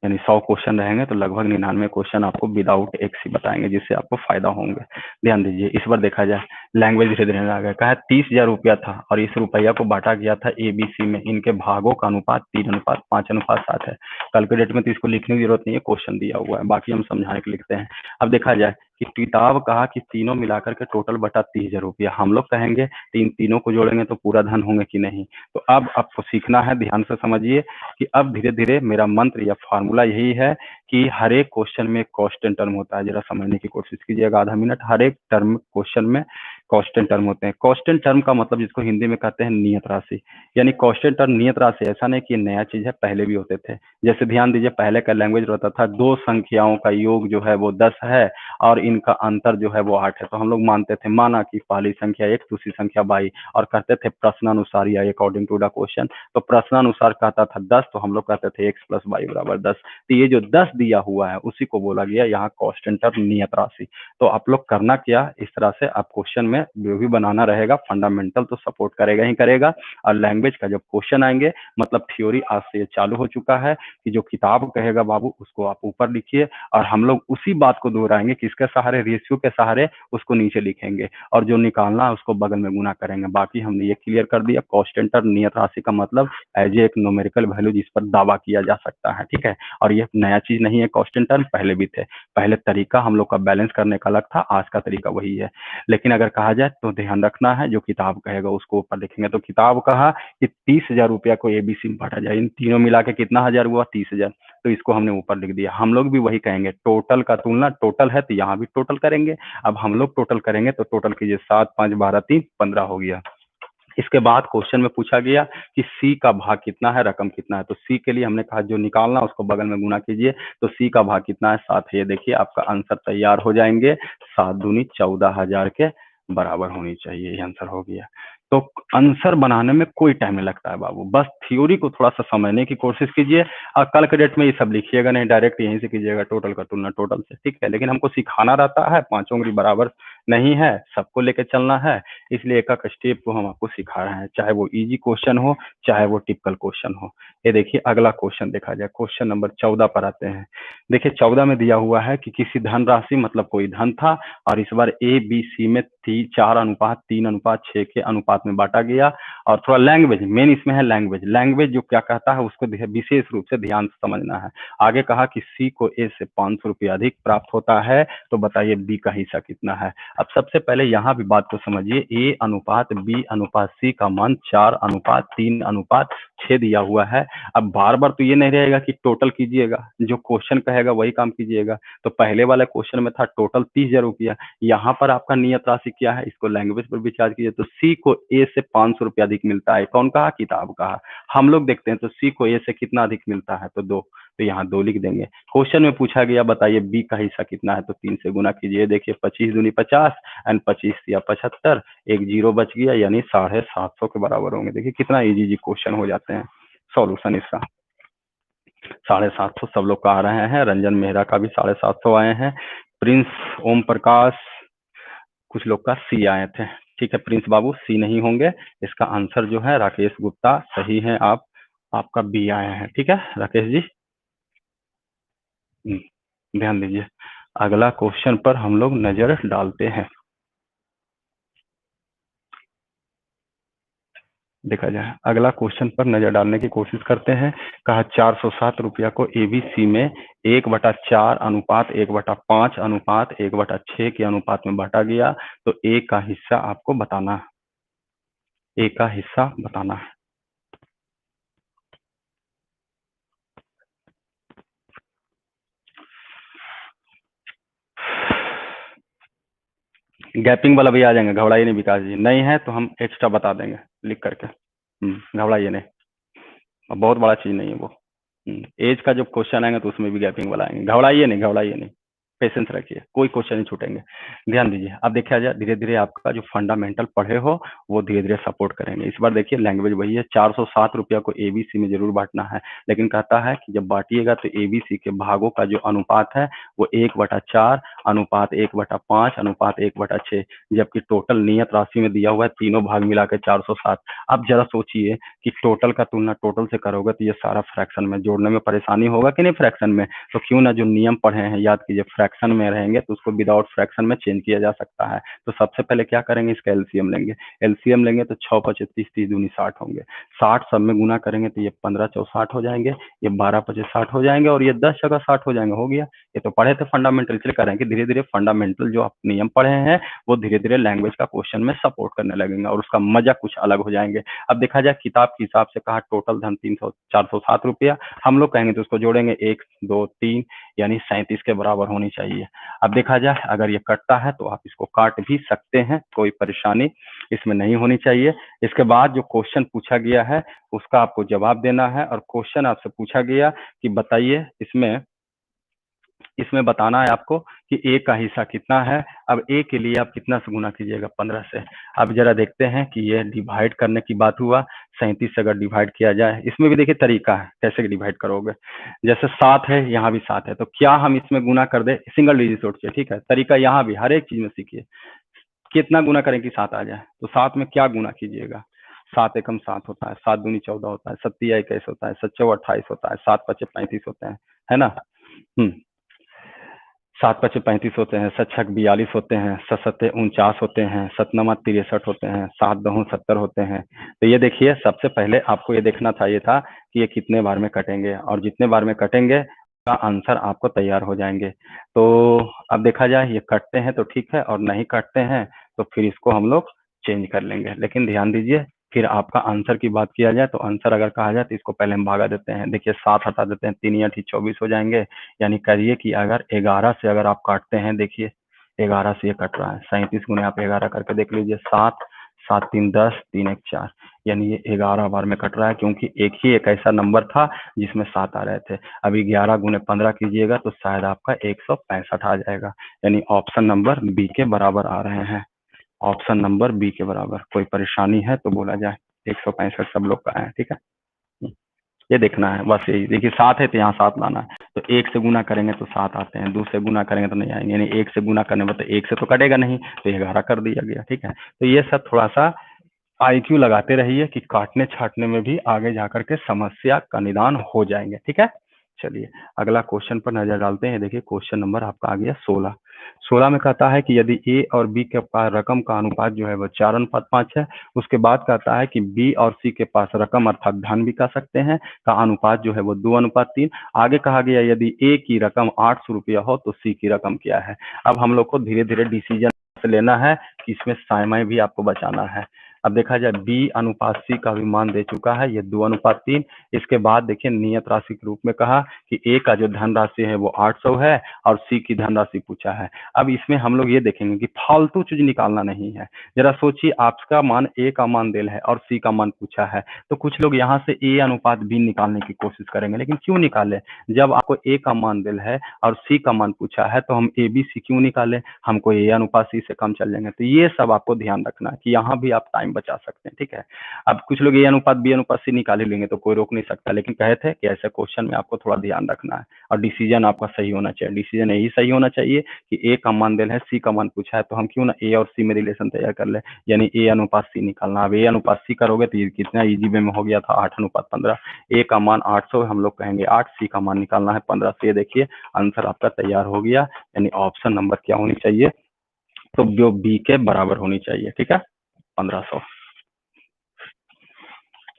यानी 100 क्वेश्चन रहेंगे तो लगभग 99 क्वेश्चन आपको विदाउट एक्स ही बताएंगे, जिससे आपको फायदा होंगे। ध्यान दीजिए इस बार देखा जाए लैंग्वेज धीरे धीरे आ गया। कहा 30,000 रुपया था और इस रुपया को बांटा गया था एबीसी में, इनके भागों का अनुपात 3:5:7 है। कल के डेट में तो इसको लिखने की जरूरत नहीं है, क्वेश्चन दिया हुआ है, बाकी हम समझाने के लिखते हैं। अब देखा जाए कि किताब कहा कि तीनों मिलाकर के टोटल बटा 30,000 रुपया, हम लोग कहेंगे तीनों को जोड़ेंगे तो पूरा धन होंगे कि नहीं। तो अब आपको सीखना है, ध्यान से समझिए कि अब धीरे धीरे मेरा मंत्र या फॉर्मूला यही है कि हर एक क्वेश्चन में कांस्टेंट टर्म होता है। जरा समझने की कोशिश कीजिएगा आधा मिनट। हर एक टर्म क्वेश्चन में कांस्टेंट टर्म होते हैं। कांस्टेंट टर्म का मतलब जिसको हिंदी में कहते हैं नियत राशि, यानी कांस्टेंट टर्म नियत राशि ऐसा नहीं कि नया चीज है, पहले भी होते थे। जैसे ध्यान दीजिए पहले का लैंग्वेज रहता था दो संख्याओं का योग जो है वो 10 है और इनका अंतर जो है वो 8 है, तो हम लोग मानते थे, माना कि पहली संख्या 1 दूसरी संख्या 22 और कहते थे प्रश्नानुसार या अकॉर्डिंग टू द क्वेश्चन। तो प्रश्नानुसार कहता था 10 तो हम लोग कहते थे x + y = 10। तो ये जो 10 दिया हुआ है उसी को बोला गया यहाँ कांस्टेंट टर्म नियत राशि। तो आप लोग करना क्या, इस तरह से आप क्वेश्चन में जो भी बनाना रहेगा फंडामेंटल तो सपोर्ट करेगा ही करेगा, और लैंग्वेज का जब क्वेश्चन आएंगे मतलब थ्योरी आज से ये चालू हो चुका है कि जो किताब कहेगा बाबू उसको आप ऊपर लिखिए और हम लोग उसी बात को दोहराएंगे, किसके सहारे, रेशियो के सहारे उसको नीचे लिखेंगे और जो निकालना है उसको बगल में गुना करेंगे। बाकी हमने ये क्लियर कर दिया कांस्टेंट टर्म नियत राशि का मतलब एज एक न्यूमेरिकल वैल्यू जिस पर दावा किया जा सकता है, ठीक है। और ये नया चीज नहीं है, कांस्टेंट टर्म पहले भी थे, पहले तरीका हम लोग का बैलेंस करने का अलग था, आज का तरीका वही है। लेकिन अगर कहा जाए तो ध्यान रखना है जो किताब कहेगा उसको ऊपर लिखेंगे। तो किताब कहा कि 30,000 रुपया को एबीसी में बांटा जाए, इन तीनों मिला के कितना हजार हुआ 30,000, तो इसको हमने ऊपर लिख दिया। हम लोग भी वही कहेंगे, टोटल का तुलना, टोटल है तो यहाँ भी टोटल करेंगे। अब हम लोग टोटल करेंगे तो टोटल कीजिए 7, 5, 12, 3, 15 हो गया। इसके बाद क्वेश्चन में पूछा गया कि सी का भाग कितना है, रकम कितना है। तो सी के लिए हमने कहा जो निकालना उसको बगल में गुना कीजिए, तो सी का भाग कितना है 7 है। ये देखिए आपका आंसर तैयार हो जाएंगे, 7 दूनी 14,000 के बराबर होनी चाहिए, ये आंसर हो गया। तो आंसर बनाने में कोई टाइम नहीं लगता है बाबू, बस थ्योरी को थोड़ा सा समझने की कोशिश कीजिए और कल के डेट में ये सब लिखिएगा नहीं, डायरेक्ट यहीं से कीजिएगा टोटल का तुलना टोटल से, ठीक है। लेकिन हमको सिखाना रहता है 5 उंगली बराबर नहीं है, सबको लेके चलना है, इसलिए एक एक स्टेप को हम आपको सिखा रहे हैं, चाहे वो इजी क्वेश्चन हो, चाहे वो टिपिकल क्वेश्चन हो। ये देखिए अगला क्वेश्चन देखा जाए, क्वेश्चन नंबर 14 पर आते हैं। देखिए 14 में दिया हुआ है कि किसी धनराशि मतलब कोई धन था और इस बार ए बी सी में 4:3:6 के अनुपात में बांटा गया। और थोड़ा लैंग्वेज मेन इसमें है, लैंग्वेज जो क्या कहता है उसको विशेष रूप से ध्यान से समझना है। आगे कहा कि सी को ए से 500 रुपया अधिक प्राप्त होता है, तो बताइए बी का हिस्सा कितना है। अब सबसे पहले यहाँ भी बात को समझिए, ए अनुपात बी अनुपात सी का मान 4:3:6 दिया हुआ है। अब बार बार तो ये नहीं रहेगा कि टोटल कीजिएगा, जो क्वेश्चन कहेगा वही काम कीजिएगा। तो पहले वाले क्वेश्चन में था टोटल 30,000 रुपया, यहाँ पर आपका नियत राशि क्या है, इसको लैंग्वेज पर विचार कीजिए। तो सी को ए से 500 रुपया अधिक मिलता है, कौन कहा, किताब कहा। हम लोग देखते हैं तो सी को ए से कितना अधिक मिलता है, तो 2, तो यहाँ 2 लिख देंगे। क्वेश्चन में पूछा गया बताइए बी का हिस्सा कितना है, तो 3 से गुना कीजिए। देखिए 25 दूनी 50 एंड 25 या 75, एक जीरो बच गया, यानी 750 के बराबर होंगे। देखिए कितना इजी क्वेश्चन हो जाते हैं। सॉल्यूशन इसका 750 सब लोग का आ रहे हैं, रंजन मेहरा का भी 750 आए हैं, प्रिंस ओम प्रकाश कुछ लोग का सी आए थे। ठीक है, प्रिंस बाबू सी नहीं होंगे, इसका आंसर जो है राकेश गुप्ता सही है, आपका बी आए हैं। ठीक है राकेश जी, ध्यान दीजिए। अगला क्वेश्चन पर हम लोग नजर डालते हैं, देखा जाए अगला क्वेश्चन पर नजर डालने की कोशिश करते हैं। कहा 407 रुपया को एबीसी में 1/4:1/5:1/6 के अनुपात में बांटा गया, तो ए का हिस्सा आपको बताना है, ए का हिस्सा बताना है। गैपिंग वाला भी आ जाएंगे, घबराइए नहीं विकास जी, नहीं है तो हम एक्स्ट्रा बता देंगे लिख करके, घबराइए नहीं, बहुत बड़ा चीज नहीं है वो। एज का जब क्वेश्चन आएंगे तो उसमें भी गैपिंग वाला आएंगे, घबराइए नहीं, घबराइए नहीं, पेशेंस रखिए, कोई क्वेश्चन नहीं छूटेंगे। ध्यान दीजिए, अब देखा जाए धीरे धीरे आपका जो फंडामेंटल पढ़े हो वो धीरे धीरे सपोर्ट करेंगे। इस बार देखिए लैंग्वेज वही है, 407 रुपया को एबीसी में जरूर बांटना है, लेकिन कहता है कि जब बांटिएगा तो एबीसी के भागों का जो अनुपात है वो 1/4:1/5:1/6, जबकि टोटल नियत राशि में दिया हुआ है तीनों भाग मिला के 407। अब जरा सोचिए कि टोटल का तुलना टोटल से करोगे तो ये सारा फ्रैक्शन में जोड़ने में परेशानी होगा कि नहीं, फ्रैक्शन में, तो क्यों ना जो नियम पढ़े हैं याद कीजिए, फ्रैक्शन में रहेंगे तो उसको विदाउट फ्रैक्शन में चेंज किया जा सकता है। तो सबसे पहले क्या करेंगे, इसका एलसीएम लेंगे, एलसीएम लेंगे तो 6×5 = 30, 30 दूनी 60 होंगे, 60 सब में गुना करेंगे तो ये 15×4 = 60 हो जाएंगे, ये 12×5 = 60 हो जाएंगे, और ये 10 जगह 60 हो जाएंगे, हो गया। ये तो पढ़े थे फंडामेंटल, इसलिए करेंगे धीरे धीरे फंडामेंटल जो आप नियम पढ़े हैं वो धीरे धीरे लैंग्वेज का क्वेश्चन में सपोर्ट करने लगेंगे और उसका मजा कुछ अलग हो जाएंगे। अब देखा जाए किताब के हिसाब से कहा टोटल धन 407 रुपया, हम लोग कहेंगे तो उसको जोड़ेंगे 1 2 3, यानी 37 के बराबर होनी चाहिए। अब देखा जाए अगर ये कटता है तो आप इसको काट भी सकते हैं, कोई परेशानी इसमें नहीं होनी चाहिए। इसके बाद जो क्वेश्चन पूछा गया है उसका आपको जवाब देना है, और क्वेश्चन आपसे पूछा गया कि बताइए इसमें बताना है आपको कि ए का हिस्सा कितना है। अब ए के लिए आप कितना से गुना कीजिएगा, 15 से। अब जरा देखते हैं कि ये डिवाइड करने की बात हुआ, 37 से अगर डिवाइड किया जाए, इसमें भी देखिए तरीका है कैसे डिवाइड करोगे। जैसे 7 है, यहाँ भी 7 है, तो क्या हम इसमें गुना कर दे, सिंगल डिजिट सोचिए, ठीक है। तरीका यहाँ भी हर एक चीज में सीखिए, कितना गुना करें कि 7 आ जाए, तो 7 में क्या गुना कीजिएगा, 7 एकम 7 होता है, 7 दूनी 14 होता है, 7 तिया 21 होता है, 7 चौवा 28 होता है, 7 पचे 35 होते हैं, है ना। 7 पचे 35 होते हैं, 7 छक 42 होते हैं, 7 सत्ते 49 होते हैं, 7 नमा 63 होते हैं, 7 दहों 70 होते हैं। तो ये देखिए सबसे पहले आपको ये देखना था, ये था कि ये कितने बार में कटेंगे, और जितने बार में कटेंगे का आंसर आपको तैयार हो जाएंगे। तो अब देखा जाए ये कटते हैं तो ठीक है, और नहीं कटते हैं तो फिर इसको हम लोग चेंज कर लेंगे। लेकिन ध्यान दीजिए, फिर आपका आंसर की बात किया जाए तो आंसर अगर कहा जाए तो इसको पहले हम भागा देते हैं। देखिए 7 हटा देते हैं, 3 या 24 हो जाएंगे, यानी करिए कि अगर 11 से अगर आप काटते हैं, देखिए 11 से ये कट रहा है, 37 गुने आप 11 करके देख लीजिए, 7 7 3 10 3 1 4, यानी ये 11 बार में कट रहा है, क्योंकि एक ऐसा नंबर था जिसमें 7 आ रहे थे। अभी 11 गुने 15 कीजिएगा तो शायद आपका 165 आ जाएगा, यानी ऑप्शन नंबर बी के बराबर आ रहे हैं, ऑप्शन नंबर बी के बराबर। कोई परेशानी है तो बोला जाए, 165 सब लोग का है, ठीक है। ये देखना है बस, यही देखिए 7 है तो यहाँ 7 लाना है, तो 1 से गुना करेंगे तो 7 आते हैं, 2 से गुना करेंगे तो नहीं आएंगे, यानी 1 से गुना करने में तो 1 से तो कटेगा नहीं, तो 11 कर दिया गया। ठीक है, तो ये सब थोड़ा सा आईक्यू लगाते रहिए कि काटने छाटने में भी आगे जाकर के समस्या का निदान हो जाएंगे। ठीक है, चलिए अगला क्वेश्चन पर नजर डालते हैं। देखिए क्वेश्चन नंबर आपका आ गया 16। 16 में कहता है कि यदि ए और बी के पास रकम का अनुपात जो है वो 4:5 है, उसके बाद कहता है कि बी और सी के पास रकम अर्थात धन भी कह सकते हैं का अनुपात जो है वो 2:3। आगे कहा गया यदि ए की रकम 800 रुपया हो तो सी की रकम क्या है। अब हम लोग को धीरे धीरे डिसीजन लेना है कि इसमें समय भी आपको बचाना है। अब देखा जाए बी अनुपात सी का भी मान दे चुका है, ये 2:3। इसके बाद देखिए नियत राशि के रूप में कहा कि ए का जो धनराशि है वो 800 है और सी की धनराशि पूछा है। अब इसमें हम लोग ये देखेंगे कि फालतू चीज निकालना नहीं है। जरा सोचिए, आपका मान ए का मान दिल है और सी का मान पूछा है, तो कुछ लोग यहाँ से ए अनुपात बी निकालने की कोशिश करेंगे, लेकिन क्यों निकाले? जब आपको ए का मान दिल है और सी का मान पूछा है तो हम ए बी सी क्यों निकाले? हमको ए अनुपात सी से कम चल जाएंगे। तो ये सब आपको ध्यान रखना है कि यहाँ भी आप टाइम बचा सकते हैं। ठीक है, अब कुछ लोग ए अनुपात बी अनुपात सी निकाल ही लेंगे तो कोई रोक नहीं सकता, लेकिन कहे थे कि ऐसे क्वेश्चन में आपको थोड़ा ध्यान रखना है और डिसीजन आपका सही होना चाहिए। डिसीजन यही सही होना चाहिए कि ए का मान दिल है, सी का मान पूछा है, तो हम क्यों ना ए और सी में रिलेशन तैयार कर ले, यानी ए अनुपात सी निकालना। अब ए अनुपात सी करोगे तो ये कितना इजी वे में हो गया था, 8:15। ए का मान 800 हम लोग कहेंगे 8, सी का मान निकालना है 15। से ये देखिए आंसर आपका तैयार हो गया, यानी ऑप्शन नंबर क्या होनी चाहिए, तो जो बी के बराबर होनी चाहिए। ठीक है, 1500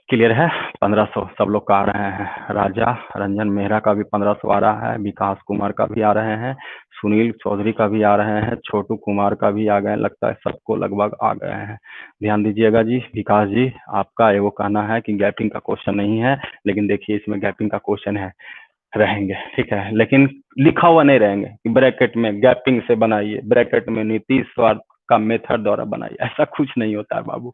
क्लियर है। 1500 सब लोग का आ रहे हैं। राजा रंजन मेहरा का भी 1500 आ रहा है, विकास कुमार का भी आ रहे हैं, सुनील चौधरी का भी आ रहे हैं, छोटू कुमार का भी आ गए, लगता है सबको लगभग आ गए हैं। ध्यान दीजिएगा जी। विकास जी आपका एगो कहना है कि गैपिंग का क्वेश्चन नहीं है, लेकिन देखिए इसमें गैपिंग का क्वेश्चन है, रहेंगे। ठीक है, लेकिन लिखा हुआ नहीं रहेंगे कि ब्रैकेट में गैपिंग से बनाइए, ब्रैकेट में नीतीश स्वार्थ का मेथड द्वारा बनाइए, ऐसा कुछ नहीं होता है बाबू,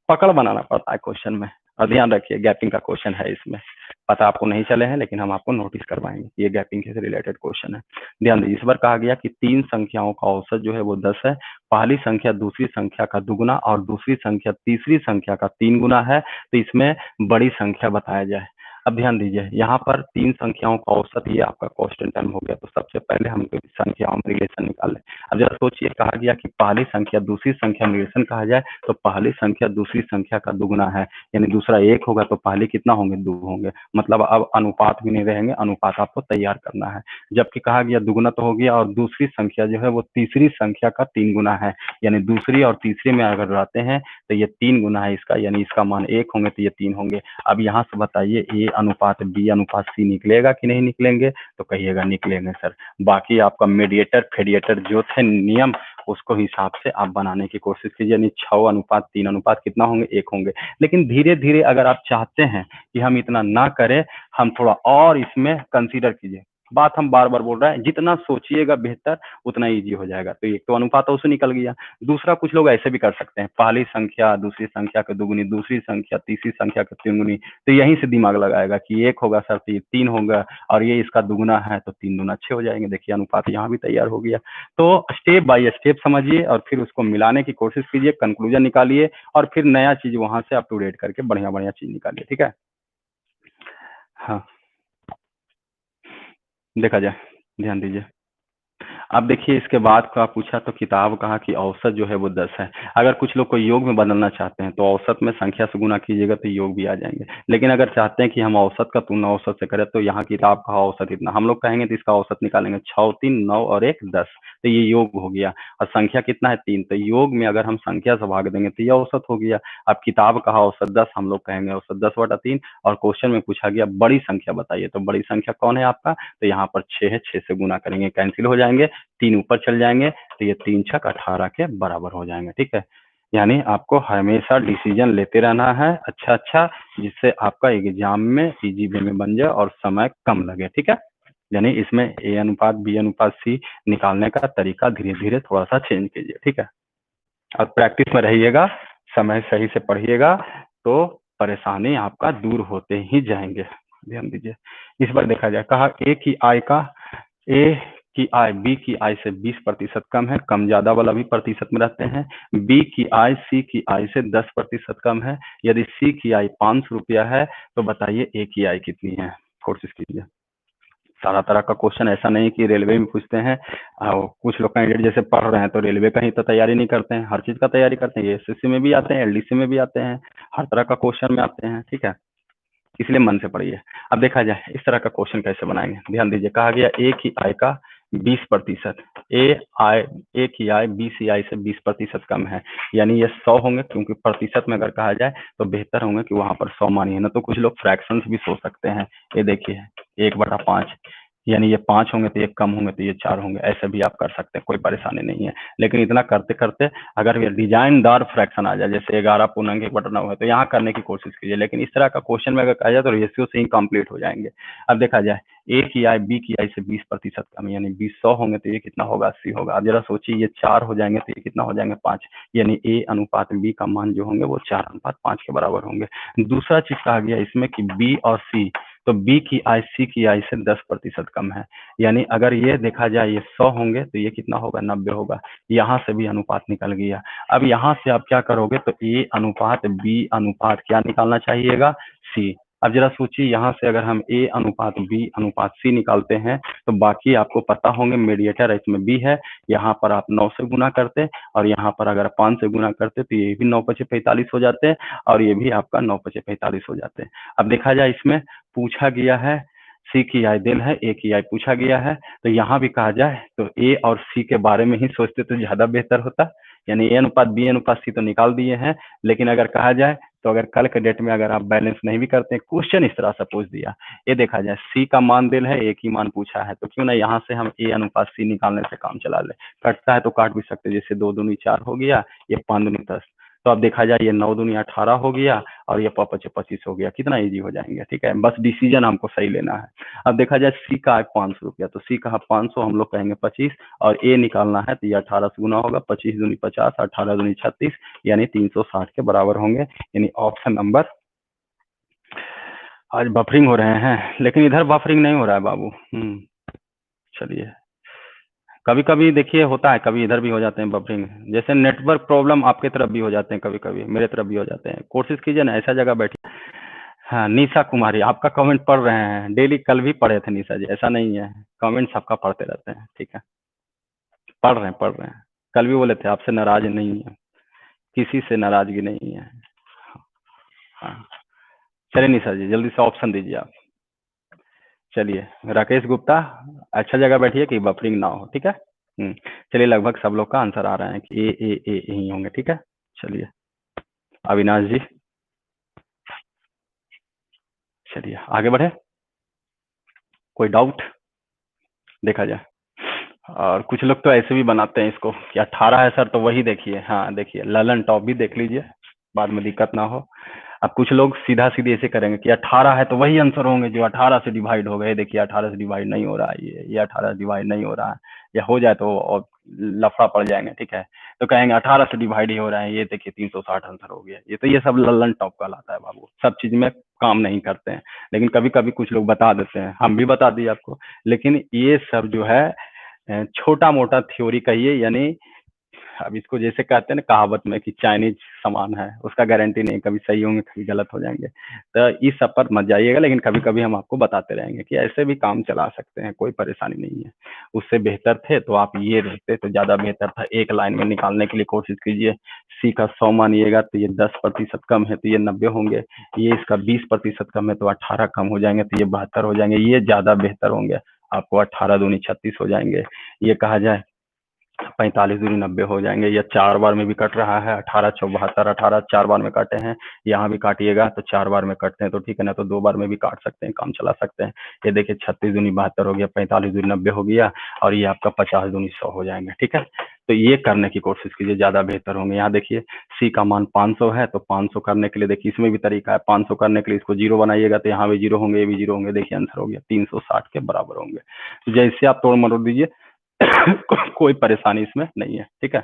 पकड़ बनाना पड़ता है क्वेश्चन में। और ध्यान रखिए गैपिंग का क्वेश्चन है इसमें, पता आपको नहीं चले हैं लेकिन हम आपको नोटिस करवाएंगे, ये गैपिंग से रिलेटेड क्वेश्चन है। ध्यान दीजिए, इस बार कहा गया कि 3 संख्याओं का औसत जो है वो 10 है। पहली संख्या दूसरी संख्या का दुगुना और दूसरी संख्या तीसरी संख्या का 3 गुना है, तो इसमें बड़ी संख्या बताया जाए। अब ध्यान दीजिए, यहाँ पर 3 संख्याओं का औसत ये आपका कांस्टेंट टर्म हो गया, तो सबसे पहले हम संख्याओं में रिलेशन निकालें। अब जरा सोचिए, कहा गया कि पहली संख्या दूसरी संख्या में रिलेशन कहा जाए तो पहली संख्या दूसरी संख्या का दुगुना है, यानी दूसरा 1 होगा तो पहले कितना होंगे, 2 होंगे। मतलब अब अनुपात भी नहीं रहेंगे, अनुपात आपको तैयार करना है। जबकि कहा गया दुगुना तो हो गया और दूसरी संख्या जो है वो तीसरी संख्या का 3 गुना है, यानी दूसरी और तीसरे में अगर रहते हैं तो ये 3 गुना है इसका, यानी इसका मान 1 होंगे तो ये 3 होंगे। अब यहाँ से बताइए ए अनुपात बी अनुपात सी निकलेगा कि नहीं निकलेंगे, तो कहिएगा निकलेंगे सर। बाकी आपका मीडिएटर फेडिएटर जो थे नियम, उसको हिसाब से आप बनाने की कोशिश कीजिए, यानी 6 अनुपात 3 अनुपात कितना होंगे, 1 होंगे। लेकिन धीरे धीरे अगर आप चाहते हैं कि हम इतना ना करें, हम थोड़ा और इसमें कंसीडर कीजिए। बात हम बार बार बोल रहे हैं, जितना सोचिएगा बेहतर उतना इजी हो जाएगा। तो एक तो अनुपात उससे निकल गया, दूसरा कुछ लोग ऐसे भी कर सकते हैं, पहली संख्या दूसरी संख्या के दुगुनी, दूसरी संख्या तीसरी संख्या के 3 गुनी, तो यहीं से दिमाग लगाएगा कि 1 होगा सर तो ये 3 होगा और ये इसका दुगुना है तो 3 दूना 6 हो जाएंगे। देखिए अनुपात यहाँ भी तैयार हो गया। तो स्टेप बाय स्टेप समझिए और फिर उसको मिलाने की कोशिश कीजिए, कंक्लूजन निकालिए और फिर नया चीज वहां से अप टू डेट करके बढ़िया बढ़िया चीज निकालिए। ठीक है, हाँ देखा जाए, ध्यान दीजिए। अब देखिए इसके बाद का पूछा तो किताब कहा कि औसत जो है वो 10 है। अगर कुछ लोग को योग में बदलना चाहते हैं तो औसत में संख्या से गुना कीजिएगा तो योग भी आ जाएंगे। लेकिन अगर चाहते हैं कि हम औसत का तुलना औसत से करें तो यहाँ किताब का औसत इतना, हम लोग कहेंगे तो इसका औसत निकालेंगे 6 3 9 और 1 10, तो ये योग हो गया। और संख्या कितना है 3, तो योग में अगर हम संख्या से भाग देंगे तो ये औसत हो गया। अब किताब कहा औसत 10, हम लोग कहेंगे औसत 10/3। और क्वेश्चन में पूछा गया बड़ी संख्या बताइए, तो बड़ी संख्या कौन है आपका, तो यहाँ पर 6 है, 6 से गुना करेंगे कैंसिल हो जाएंगे, 3 ऊपर चल जाएंगे तो ये 3 छक 18 के बराबर हो जाएंगे। ठीक है, यानी आपको हमेशा डिसीजन लेते रहना है अच्छा अच्छा, जिससे आपका एग्जाम में इजी वे में बन जाए और समय कम लगे। ठीक है, यानी इसमें ए अनुपात बी अनुपात सी निकालने का तरीका धीरे धीरे थोड़ा सा चेंज कीजिए। ठीक है, और प्रैक्टिस में रहिएगा, समय सही से पढ़िएगा तो परेशानी आपका दूर होते ही जाएंगे। ध्यान दीजिए, इस बार देखा जाए, कहा ए की आय का ए की आय बी की आय से 20% कम है, कम ज्यादा वाला भी प्रतिशत में रहते हैं। बी की आय सी की आय से 10% कम है। यदि सी की आय 500 रुपया है तो बताइए ए की आय कितनी है। कोशिश कीजिए। सारा तरह का क्वेश्चन, ऐसा नहीं कि रेलवे में पूछते हैं। कुछ लोग कैंडिडेट जैसे पढ़ रहे हैं तो रेलवे का ही तो तैयारी नहीं करते हैं, हर चीज का तैयारी करते हैं। एसएससी में भी आते हैं, एलडीसी में भी आते हैं, हर तरह का क्वेश्चन में आते हैं, ठीक है। इसलिए मन से पढ़िए। अब देखा जाए इस तरह का क्वेश्चन कैसे बनाएंगे, ध्यान दीजिए। कहा गया ए की आय का 20%, ए की आय बी की आय से 20% कम है, यानी ये 100 होंगे, क्योंकि प्रतिशत में अगर कहा जाए तो बेहतर होंगे कि वहां पर 100 मानिए ना, तो कुछ लोग फ्रैक्शंस भी सोच सकते हैं। ये देखिए 1/5, यानी ये 5 होंगे तो ये कम होंगे तो ये 4 होंगे, ऐसे भी आप कर सकते हैं, कोई परेशानी नहीं है। लेकिन इतना करते करते अगर ये डिजाइनदार फ्रैक्शन आ जाए, जैसे 11/1/9 है, तो यहाँ करने की कोशिश कीजिए। लेकिन इस तरह का क्वेश्चन में अगर कहा जाए तो रेशियो से ही कंप्लीट हो जाएंगे। अब देखा जाए ए की आय बी की आय से 20% कम, यानी 20 100 होंगे तो ये कितना होगा, 80 होगा। अब जरा सोचिए, ये 4 हो जाएंगे तो ये कितना हो जाएंगे, 5, यानी ए अनुपात बी का मान जो होंगे वो 4:5 के बराबर होंगे। दूसरा चीज कहा गया इसमें कि बी और सी, तो बी की आय सी की आय से 10% कम है, यानी अगर ये देखा जाए ये 100 होंगे तो ये कितना होगा, 90 होगा। यहाँ से भी अनुपात निकल गया। अब यहाँ से आप क्या करोगे, तो ए अनुपात बी अनुपात क्या निकालना चाहिएगा, सी। अब जरा सोचिए, यहाँ से अगर हम ए अनुपात बी अनुपात सी निकालते हैं तो बाकी आपको पता होंगे मीडिएटर इसमें बी है। यहाँ पर आप 9 से गुना करते और यहाँ पर अगर 5 से गुना करते तो ये भी 9×5 = 45 हो जाते हैं और ये भी आपका 9×5 = 45 हो जाते हैं। अब देखा जाए इसमें पूछा गया है सी की आय दिल है, ए की आय पूछा गया है, तो यहाँ भी कहा जाए तो ए और सी के बारे में ही सोचते तो ज्यादा बेहतर होता। यानी ए अनुपात बी अनुपात सी तो निकाल दिए हैं, लेकिन अगर कहा जाए तो अगर कल के डेट में अगर आप बैलेंस नहीं भी करते हैं, क्वेश्चन इस तरह से पूछ दिया, ये देखा जाए सी का मान दिल है, ए की मान पूछा है, तो क्यों ना यहाँ से हम ए अनुपात सी निकालने से काम चला ले। कटता है तो काट भी सकते, जैसे 2 दूनी 4 हो गया, ये 5 दूनी 10, तो अब देखा जाए ये 9 दूनी 18 हो गया और ये 5×5 = 25 हो गया। कितना इजी हो जाएंगे, ठीक है। बस डिसीजन हमको सही लेना है। अब देखा जाए सी का है 500 रुपया, तो सी का 500 हम लोग कहेंगे 25, और ए निकालना है तो ये 18 से गुना होगा, 25 दूनी 50, 18 दूनी 36, यानी 360 के बराबर होंगे। यानी ऑप्शन नंबर, आज बफरिंग हो रहे हैं लेकिन इधर बफरिंग नहीं हो रहा है बाबू। चलिए, कभी कभी देखिए होता है, कभी इधर भी हो जाते हैं बफरिंग, जैसे नेटवर्क प्रॉब्लम आपके तरफ भी हो जाते हैं, कभी कभी मेरे तरफ भी हो जाते हैं। कोशिश कीजिए ना ऐसा जगह बैठिए। हाँ, निशा कुमारी आपका कमेंट पढ़ रहे हैं डेली, कल भी पढ़े थे निशा जी, ऐसा नहीं है, कमेंट सबका पढ़ते रहते हैं, ठीक है। पढ़ रहे हैं, कल भी बोले थे आपसे नाराज नहीं है, किसी से नाराजगी नहीं है। हाँ, चलिए निशा जी जल्दी से ऑप्शन दीजिए आप। चलिए राकेश गुप्ता, अच्छा जगह बैठिए कि बफरिंग ना हो, ठीक है। चलिए, लगभग सब लोग का आंसर आ रहा है कि ए ही होंगे, ठीक है। चलिए अविनाश जी, चलिए आगे बढ़े। कोई डाउट, देखा जाए। और कुछ लोग तो ऐसे भी बनाते हैं इसको कि 18 है सर, तो वही देखिए, हाँ देखिए ललन टॉप भी देख लीजिए, बाद में दिक्कत ना हो। अब कुछ लोग सीधा सीधे ऐसे करेंगे कि 18 है तो वही आंसर होंगे जो 18 से डिवाइड हो गए। देखिए 18 से डिवाइड नहीं हो रहा है, ये 18 से डिवाइड नहीं हो रहा है, या हो जाए तो और लफड़ा पड़ जाएंगे, ठीक है। तो कहेंगे 18 से डिवाइड ही हो रहा है, ये देखिए 360 आंसर हो गया। ये तो ये सब ललन टॉप कहलाता है बाबू, सब चीज में काम नहीं करते हैं, लेकिन कभी कभी कुछ लोग बता देते हैं, हम भी बता दिए आपको। लेकिन ये सब जो है छोटा मोटा थ्योरी कहिए, यानी अब इसको जैसे कहते हैं ना कहावत में कि चाइनीज सामान है, उसका गारंटी नहीं, कभी सही होंगे कभी गलत हो जाएंगे। तो इस सब पर मत जाइएगा, लेकिन कभी कभी हम आपको बताते रहेंगे कि ऐसे भी काम चला सकते हैं, कोई परेशानी नहीं है। उससे बेहतर थे तो आप ये रहते तो ज्यादा बेहतर था। एक लाइन में निकालने के लिए कोशिश कीजिए। सी का 100 मानिएगा तो ये 10% कम है तो ये 90 होंगे, ये इसका 20% कम है तो 18 कम हो जाएंगे तो ये 72 हो जाएंगे, ये ज्यादा बेहतर होंगे। आपको 18 दूनी 36 हो जाएंगे। ये कहा जाए 45 दूनी 90 हो जाएंगे। या 4 बार में भी कट रहा है, 18 × 72, 18 4 बार में काटे हैं, यहाँ भी काटिएगा तो 4 बार में कटते हैं तो ठीक है ना, तो 2 बार में भी काट सकते हैं, काम चला सकते हैं। ये देखिए 36 दूनी 72 हो गया, 45 दूनी 90 हो गया, और ये आपका 50 दूनी 100 हो जाएंगे, ठीक है। तो ये करने की कोशिश कीजिए, ज्यादा बेहतर होंगे। यहाँ देखिए सी का मान 500 है, तो 500 करने के लिए देखिए इसमें भी तरीका है। 500 करने के लिए इसको 0 बनाइएगा तो यहाँ भी 0 होंगे, ये भी 0 होंगे, देखिए आंसर हो गया 360 के बराबर होंगे। तो जैसे आप तोड़ मरोड़ दीजिए कोई परेशानी इसमें नहीं है, ठीक है।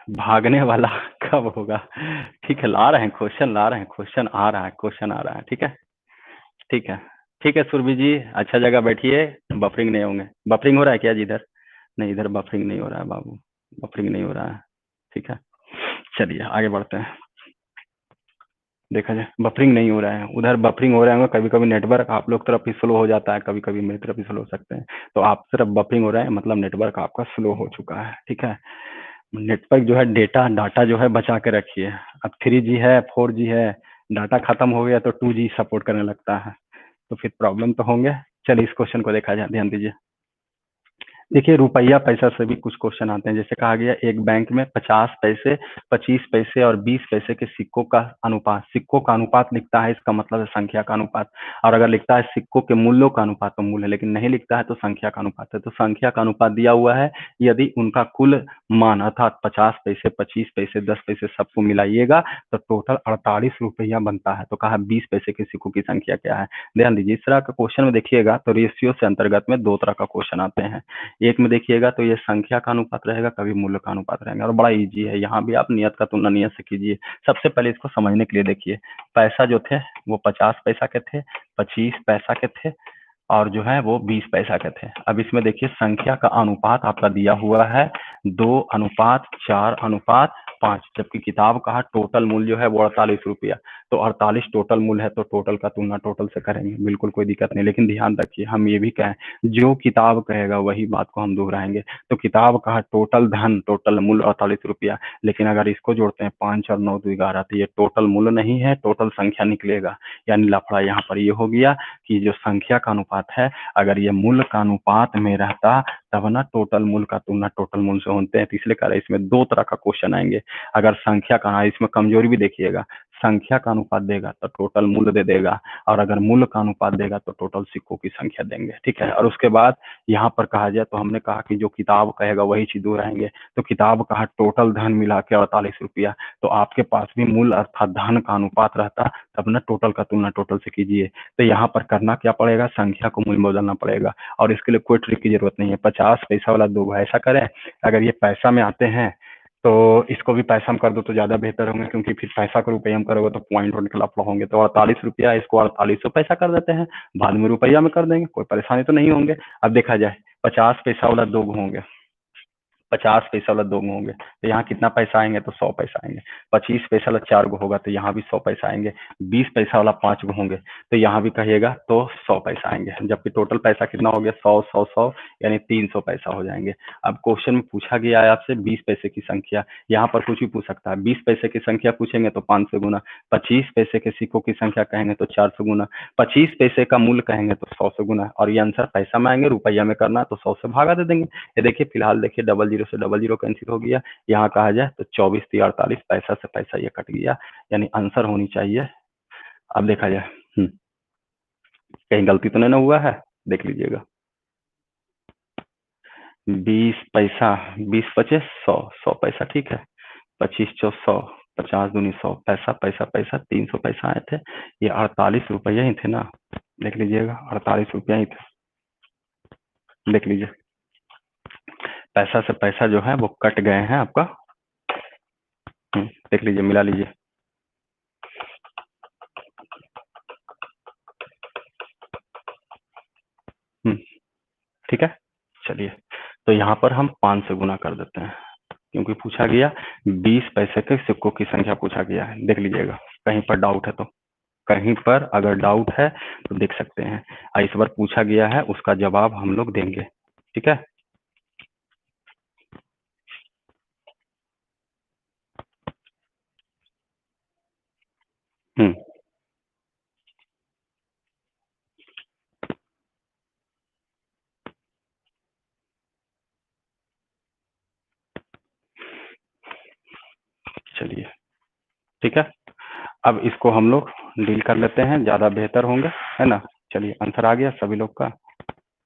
भागने वाला कब होगा? ठीक है, ला रहे हैं क्वेश्चन, ला रहे हैं क्वेश्चन, आ रहा है क्वेश्चन, आ रहा है। ठीक है, ठीक है, ठीक है सुरभि जी, अच्छा जगह बैठिए, बफरिंग नहीं होंगे। बफरिंग हो रहा है क्या जी इधर? नहीं, इधर बफरिंग नहीं हो रहा है बाबू, बफरिंग नहीं हो रहा है। ठीक है, चलिए आगे बढ़ते हैं। देखा जाए, बफरिंग नहीं हो रहा है, उधर बफरिंग हो रहा है, कभी कभी नेटवर्क आप लोग तरफ ही स्लो हो जाता है, कभी कभी मेरी तरफ ही स्लो हो सकते हैं। तो आप तरफ बफरिंग हो रहा है मतलब नेटवर्क आपका स्लो हो चुका है। ठीक है, नेटवर्क जो है, डेटा डाटा जो है बचा के रखिए। अब 3G है, 4G है, डाटा खत्म हो गया तो 2G सपोर्ट करने लगता है, तो फिर प्रॉब्लम तो होंगे। चलिए इस क्वेश्चन को देखा जाए, ध्यान दीजिए। देखिए, रुपया पैसा से भी कुछ क्वेश्चन आते हैं। जैसे कहा गया, एक बैंक में 50 पैसे, 25 पैसे और 20 पैसे के सिक्कों का अनुपात, सिक्कों का अनुपात लिखता है, इसका मतलब है संख्या का अनुपात। और अगर लिखता है सिक्कों के मूल्यों का अनुपात तो मूल्य, लेकिन नहीं लिखता है तो संख्या का अनुपात है। तो संख्या का अनुपात दिया हुआ है, यदि उनका कुल मान अर्थात 50 पैसे, 25 पैसे, 10 पैसे सबको मिलाइएगा तो टोटल 48 रुपया बनता है। तो कहा 20 पैसे के सिक्कों की संख्या क्या है। ध्यान दीजिए, इस तरह का क्वेश्चन में देखिएगा तो रेशियो से अंतर्गत में दो तरह का क्वेश्चन आते हैं। एक में देखिएगा तो ये संख्या का अनुपात रहेगा, कभी मूल्य का अनुपात रहेगा, और बड़ा इजी है। यहाँ भी आप नियत का तुलना नियत से कीजिए। सबसे पहले इसको समझने के लिए देखिए, पैसा जो थे वो 50 पैसा के थे, 25 पैसा के थे, और जो है वो 20 पैसा के थे। अब इसमें देखिए, संख्या का अनुपात आपका दिया हुआ है 2:4:5, जबकि किताब का टोटल मूल्य जो है वो 48 रुपया। तो 48 टोटल मूल्य है, तो टोटल का तुलना टोटल से करेंगे, बिल्कुल कोई दिक्कत नहीं। लेकिन ध्यान रखिए, हम ये भी कहें, जो किताब कहेगा वही बात को हम दोहराएंगे। तो किताब का टोटल धन, टोटल मूल्य 48 रुपया, लेकिन अगर इसको जोड़ते हैं 5 और 9 2 11, तो ये टोटल मूल्य नहीं है, टोटल संख्या निकलेगा। यानी लफड़ा यहाँ पर ये हो गया कि जो संख्या का अनुपात है, अगर ये मूल्य का अनुपात में रहता तब ना टोटल मूल्य का तुलना टोटल मूल्य से होते हैं। तो इसलिए कह रहे इसमें दो तरह का क्वेश्चन आएंगे। अगर संख्या का, इसमें कमजोरी भी देखिएगा, संख्या का अनुपात देगा तो टोटल मूल्य दे देगा, और अगर मूल्य का अनुपात देगा तो टोटल सिक्कों की संख्या देंगे। ठीक है, और उसके बाद यहाँ पर कहा जाए तो हमने कहा कि जो किताब कहेगा वही चीज दोहराएंगे। तो किताब कहा टोटल धन मिला के 48 रुपया, तो आपके पास भी मूल्य अर्थात धन का अनुपात रहता, तब ना टोटल का तुलना टोटल से कीजिए। तो यहाँ पर करना क्या पड़ेगा, संख्या को मूल्य में बदलना पड़ेगा, और इसके लिए कोई ट्रिक की जरूरत नहीं है। 50 पैसा वाला दो, ऐसा करें, अगर ये पैसा में आते हैं तो इसको भी पैसा में कर दो तो ज्यादा बेहतर होंगे, क्योंकि फिर पैसा को रुपया में करोगे तो पॉइंट वॉइंट के लफड़ा होंगे। तो 48 रुपया, इसको 4800 पैसा कर देते हैं, बाद में रुपया में कर देंगे, कोई परेशानी तो नहीं होंगे। अब देखा जाए, 50 पैसा वाला दो होंगे, 50 पैसा वाला दो होंगे तो यहाँ कितना पैसा आएंगे, तो 100 पैसा आएंगे। 25 पैसा वाला 4 होगा तो यहाँ भी 100 पैसा आएंगे। 20 पैसा वाला 5 होंगे तो यहाँ भी कहिएगा तो 100 पैसा आएंगे, जबकि टोटल पैसा कितना हो गया, 100 100 100, यानी 300 पैसा हो जाएंगे। अब क्वेश्चन में पूछा गया है आपसे 20 पैसे की संख्या, यहाँ पर कुछ भी पूछ सकता है। 20 पैसे की संख्या पूछेंगे तो 500 गुना, 25 पैसे के सिक्कों की संख्या कहेंगे तो 400 गुना, 25 पैसे का मूल्य कहेंगे तो 100 गुना, और ये आंसर पैसा में आएंगे, रुपया में करना तो 100 से भागा दे देंगे। ये देखिए, फिलहाल देखिए, 00 से 00 कैंसिल हो गया। यहाँ कहा जाए तो 24 3 48, पैसा से पैसा ये कट गया, यानी आंसर होनी चाहिए। अब देखा जाए, कहीं गलती तो नहीं ना हुआ है, देख लीजिएगा। 20 पैसा, 20 पचे 100, 100 पैसा, ठीक है। 25 चौ 100, 50 दूनी 100, पैसा पैसा पैसा, 300 पैसा आए थे। ये 48 रुपया ही थे ना, देख लीजिएगा, 48 रुपया ही थे, देख लीजिए। पैसा से पैसा जो है वो कट गए हैं आपका। देख लीजिए, मिला लीजिए। ठीक है, चलिए, तो यहाँ पर हम 5 से गुना कर देते हैं, क्योंकि पूछा गया 20 पैसे के सिक्कों की संख्या पूछा गया है। देख लीजिएगा, कहीं पर डाउट है तो, कहीं पर अगर डाउट है तो देख सकते हैं। इस बार पूछा गया है, उसका जवाब हम लोग देंगे। ठीक है, हम्म, चलिए, ठीक है। अब इसको हम लोग डील कर लेते हैं, ज्यादा बेहतर होंगे, है ना। चलिए, आंसर आ गया सभी लोग का।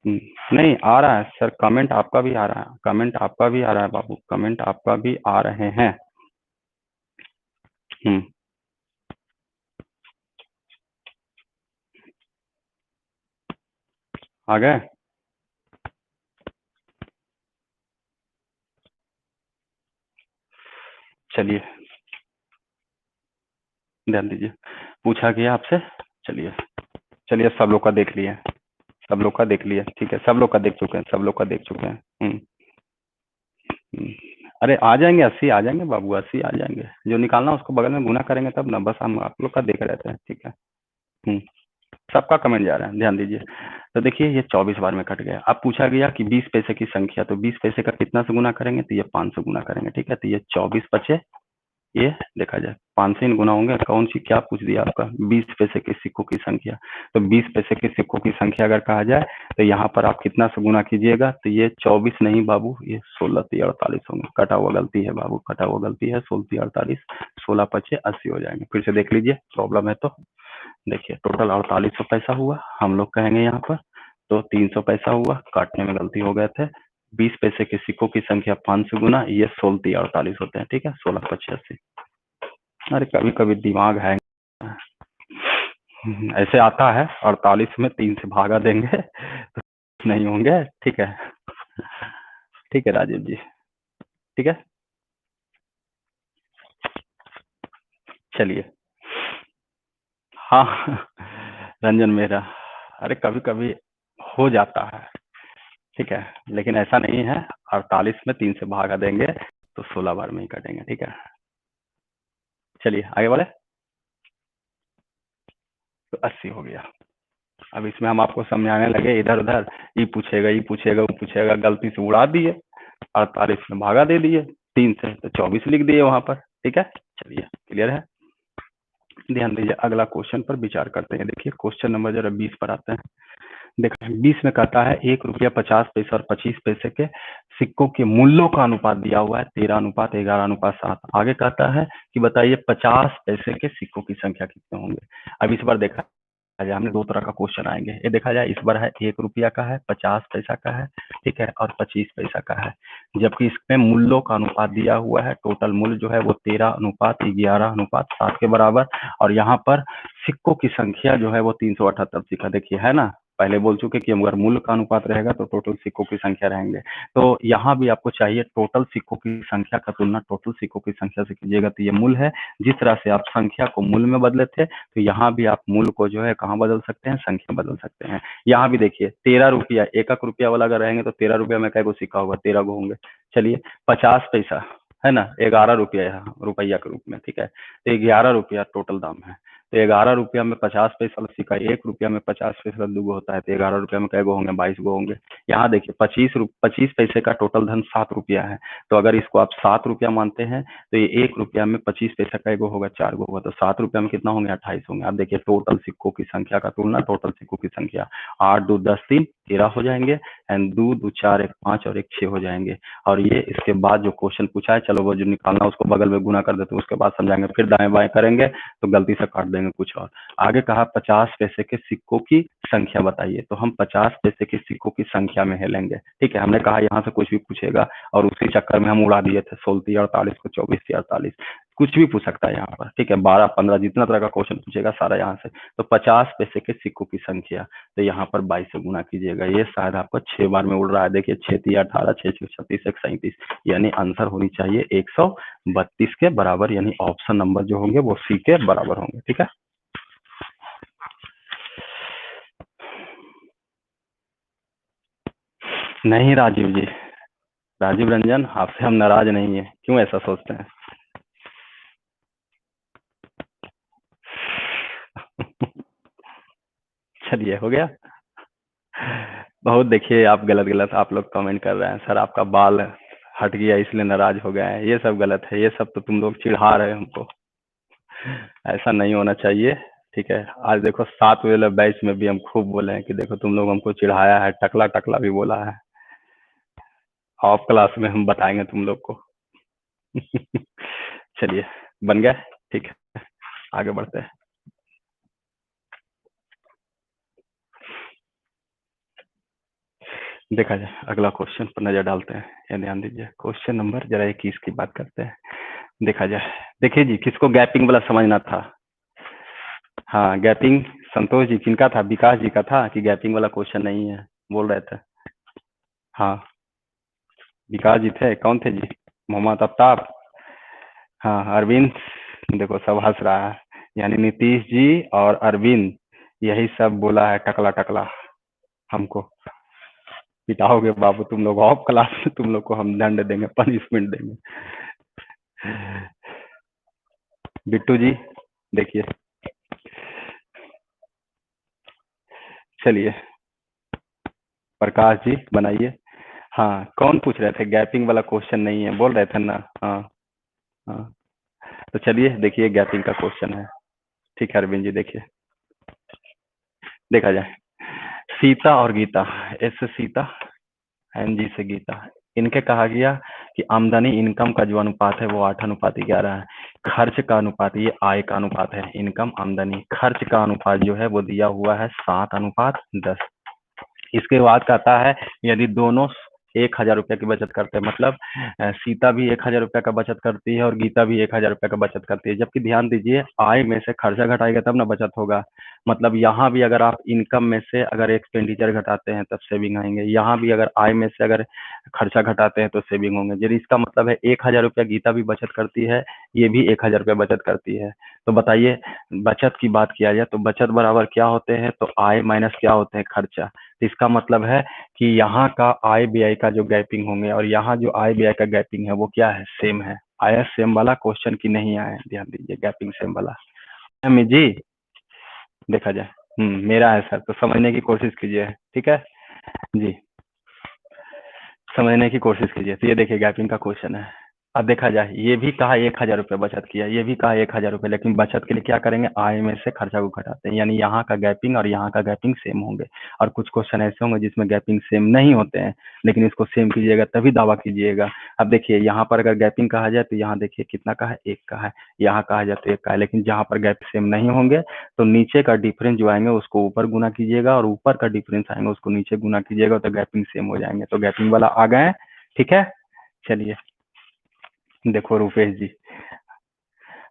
नहीं आ रहा है सर, कमेंट आपका भी आ रहा है, कमेंट आपका भी आ रहा है बाबू, कमेंट आपका भी आ रहे हैं। हम्म, आ गए। चलिए ध्यान दीजिए, पूछा गया आपसे। चलिए चलिए, सब लोग का देख लिए, सब लोग का देख लिए, ठीक है, सब लोग का देख चुके हैं, सब लोग का देख चुके हैं। हम्म। अरे आ जाएंगे, 80 आ जाएंगे बाबू, 80 आ जाएंगे। जो निकालना उसको बगल में गुना करेंगे तब ना, बस हम आप लोग का देख रहे थे, ठीक है। हम्म। सबका कमेंट जा रहा है, ध्यान दीजिए। तो देखिए ये 24 बार में कट गया। अब पूछा गया कि 20 पैसे की संख्या, तो 20 पैसे का कितना से गुना करेंगे, तो ये 5 से गुना करेंगे, ठीक है। तो ये 24 बचे, ये देखा जाए 5 से इन गुना होंगे। कौन सी, क्या पूछ दिया आपका, 20 पैसे के सिक्कों की संख्या। तो 20 पैसे के सिक्कों की संख्या अगर कहा जाए तो यहाँ पर आप कितना से गुना कीजिएगा, तो ये 24 नहीं बाबू, ये 16 × 48 होंगे। कटा हुआ गलती है बाबू, कटा हुआ गलती है। 16 × 48, 16 × 5 = 80 हो जाएंगे। फिर से देख लीजिए, प्रॉब्लम है तो देखिए, टोटल 4800 पैसा हुआ, हम लोग कहेंगे यहाँ पर। तो 300 पैसा हुआ, काटने में गलती हो गए थे। 20 पैसे के सिक्कों की संख्या 5 से गुना, ये 16 × 48 होते हैं, ठीक है। 16 × 5 = 80। अरे कभी कभी दिमाग है, ऐसे आता है। 48 में 3 से भागा देंगे तो नहीं होंगे, ठीक है। ठीक है राजीव जी, ठीक है। चलिए, हाँ रंजन मेहरा, अरे कभी कभी हो जाता है, ठीक है, लेकिन ऐसा नहीं है। 48 में 3 से भागा देंगे तो 16 बार में ही कटेंगे, ठीक है। चलिए आगे बढ़े। तो 80 हो गया। अब इसमें हम आपको समझाने लगे इधर उधर, ये पूछेगा, ये पूछेगा, वो पूछेगा, गलती से उड़ा दिए। 48 में भागा दे दिए 3 से, तो 24 लिख दिए वहां पर, ठीक है। चलिए क्लियर है। ध्यान दीजिए, अगला क्वेश्चन पर विचार करते हैं। देखिए क्वेश्चन नंबर जरा 20 पर आते हैं। देखिए 20 में कहता है 1 रुपया 50 पैसे और 25 पैसे के सिक्कों के मूल्यों का अनुपात दिया हुआ है 13:11:7। आगे कहता है कि बताइए 50 पैसे के सिक्कों की संख्या कितने होंगे। अब इस बार देखा जाए, हमने दो तरह का क्वेश्चन आएंगे। ये देखा जाए, इस बार है 1 रुपया का है, 50 पैसा का है, ठीक है, और 25 पैसा का है। जबकि इसमें मूल्यों का अनुपात दिया हुआ है, टोटल मूल्य जो है वो 13:11:7 के बराबर। और यहाँ पर सिक्कों की संख्या जो है वो 378 सिक्का, देखिए है ना। पहले बोल चुके कि अगर मूल्य का अनुपात रहेगा तो टोटल सिक्कों की संख्या रहेंगे। तो यहाँ भी आपको चाहिए टोटल सिक्कों की संख्या का तुलना टोटल सिक्कों की संख्या से कीजिएगा, तो ये मूल्य है। जिस तरह से आप संख्या को मूल्य में बदले थे, तो यहाँ भी आप मूल्य को जो है कहाँ बदल सकते हैं, संख्या बदल सकते हैं। यहाँ भी देखिए 13 रुपया, 1 रुपया वाला अगर रहेंगे तो 13 रुपया में कै गो सिक्का होगा, 13 गो होंगे। चलिए 50 पैसा है ना, 11 रुपया यहाँ रुपया के रूप में, ठीक है। तो 11 रुपया टोटल दाम है। तो 11 रुपया में 50 पैसा वाला सिक्का, 1 रुपया में 50 पैसा 2 गो होता है, तो 11 रुपया में कै गो होंगे, 22 गो होंगे। यहाँ देखिए 25 पैसे का टोटल धन 7 रुपया है। तो अगर इसको आप 7 रुपया मानते हैं तो ये 1 रुपया में 25 पैसा कै गो होगा, 4 गो होगा। तो 7 रुपया में कितना होंगे, 28 होंगे। आप देखिए टोटल सिक्कों की संख्या का तुलना टोटल सिक्कों की संख्या, 8 2 10 3 13 हो जाएंगे, एंड 2 2 4 1 5 और 1 6 हो जाएंगे। और ये इसके बाद जो क्वेश्चन पूछा है, चलो वो जो निकालना उसको बगल में गुना कर देते, उसके बाद समझाएंगे। फिर दाएं बाएं करेंगे तो गलती से काट देंगे कुछ और। आगे कहा 50 पैसे के सिक्कों की संख्या बताइए, तो हम 50 पैसे के सिक्कों की संख्या में है लेंगे, ठीक है। हमने कहा यहाँ से कुछ भी पूछेगा, और उसी चक्कर में हम उड़ा दिए थे 16 48 को 24 48, कुछ भी पूछ सकता है यहाँ पर, ठीक है। 12 15 जितना तरह का क्वेश्चन पूछेगा सारा यहाँ से। तो 50 पैसे के सिक्कों की संख्या, तो यहाँ पर 22 से गुना कीजिएगा। ये शायद आपको 6 बार में उड़ रहा है, देखिए 6 3 18 6 6 36 1 37, यानी आंसर होनी चाहिए 132 के बराबर, यानी ऑप्शन नंबर जो होंगे वो सी के बराबर होंगे, ठीक है। नहीं राजीव जी, राजीव रंजन, आपसे हम नाराज नहीं है, क्यों ऐसा सोचते हैं। चलिए हो गया। बहुत देखिए आप गलत गलत आप लोग कमेंट कर रहे हैं, सर आपका बाल हट गया इसलिए नाराज हो गए हैं, ये सब गलत है। ये सब तो तुम लोग चिढ़ा रहे हो हमको, ऐसा नहीं होना चाहिए, ठीक है। आज देखो 7 वाले बैच में भी हम खूब बोले हैं कि देखो तुम लोग हमको चिढ़ाया है, टकला टकला भी बोला है। ऑफ क्लास में हम बताएंगे तुम लोग को। चलिए बन गया, ठीक है, आगे बढ़ते हैं। देखा जाए, अगला क्वेश्चन पर नजर डालते हैं, या ध्यान दीजिए क्वेश्चन नंबर जरा 21 की बात करते हैं। देखा जाए, देखिए जी किसको गैपिंग वाला समझना था। हाँ गैपिंग, संतोष जी किनका था, विकास जी का था कि गैपिंग वाला क्वेश्चन नहीं है, बोल रहे थे। हाँ विकास जी थे, कौन थे जी, मोहम्मद आफ्ताब। हाँ अरविंद, देखो सब हंस रहा है, यानी नीतीश जी और अरविंद यही सब बोला है टकला टकला हमको। पिटाओगे बाबू तुम लोग, ऑफ क्लास में तुम लोग को हम दंड देंगे, पनिशमेंट देंगे। बिट्टू जी देखिए, चलिए प्रकाश जी बनाइए। हाँ कौन पूछ रहे थे, गैपिंग वाला क्वेश्चन नहीं है बोल रहे थे ना। हाँ हाँ, तो चलिए देखिए गैपिंग का क्वेश्चन है। ठीक है अरविंद जी देखिए, देखा जाए। सीता और गीता, एस से सीता, एन जी से गीता, इनके कहा गया कि आमदनी इनकम का जो अनुपात है वो 8:11 है। खर्च का अनुपात, ये आय का अनुपात है, इनकम आमदनी, खर्च का अनुपात जो है वो दिया हुआ है 7:10। इसके बाद कहता है यदि दोनों 1,000 रुपये की बचत करते हैं, मतलब सीता भी 1,000 रुपये का बचत करती है और गीता भी 1,000 रुपये का बचत करती है, जबकि ध्यान दीजिए आय में से खर्चा घटाएगा तब ना बचत होगा। मतलब यहाँ भी अगर आप इनकम में से अगर एक्सपेंडिचर घटाते हैं तब सेविंग आएंगे, यहाँ भी अगर आय में से अगर खर्चा घटाते हैं तो सेविंग होंगे। यदि इसका मतलब है 1,000 रुपया गीता भी बचत करती है, ये भी 1,000 रुपया बचत करती है, तो बताइए बचत की बात किया जाए तो बचत बराबर क्या होते हैं, तो आय माइनस क्या होते हैं, खर्चा। इसका मतलब है कि यहाँ का आय व्यय का जो गैपिंग होंगे और यहाँ जो आय व्यय का गैपिंग है वो क्या है, सेम है। आया सेम वाला क्वेश्चन की नहीं आया, ध्यान दीजिए गैपिंग सेम वाला। अमित जी देखा जाए, मेरा है सर, तो समझने की कोशिश कीजिए, ठीक है जी, समझने की कोशिश कीजिए। तो ये देखिए गैपिंग का क्वेश्चन है। अब देखा जाए, ये भी कहा 1,000 रुपये बचत किया, ये भी कहा 1,000 रुपये, लेकिन बचत के लिए क्या करेंगे, आय में से खर्चा को घटाते हैं, यानी यहाँ का गैपिंग और यहाँ का गैपिंग सेम होंगे। और कुछ क्वेश्चन ऐसे होंगे जिसमें गैपिंग सेम नहीं होते हैं, लेकिन इसको सेम कीजिएगा तभी दावा कीजिएगा। अब देखिए यहाँ पर अगर गैपिंग कहा जाए तो यहाँ देखिए कितना का है, 1 का है, यहाँ कहा जाए तो 1 का है, लेकिन जहाँ पर गैप सेम नहीं होंगे तो नीचे का डिफरेंस जो आएंगे उसको ऊपर गुना कीजिएगा और ऊपर का डिफरेंस आएंगे उसको नीचे गुना कीजिएगा, तो गैपिंग सेम हो जाएंगे। तो गैपिंग वाला आ गए, ठीक है। चलिए देखो रुपेश जी,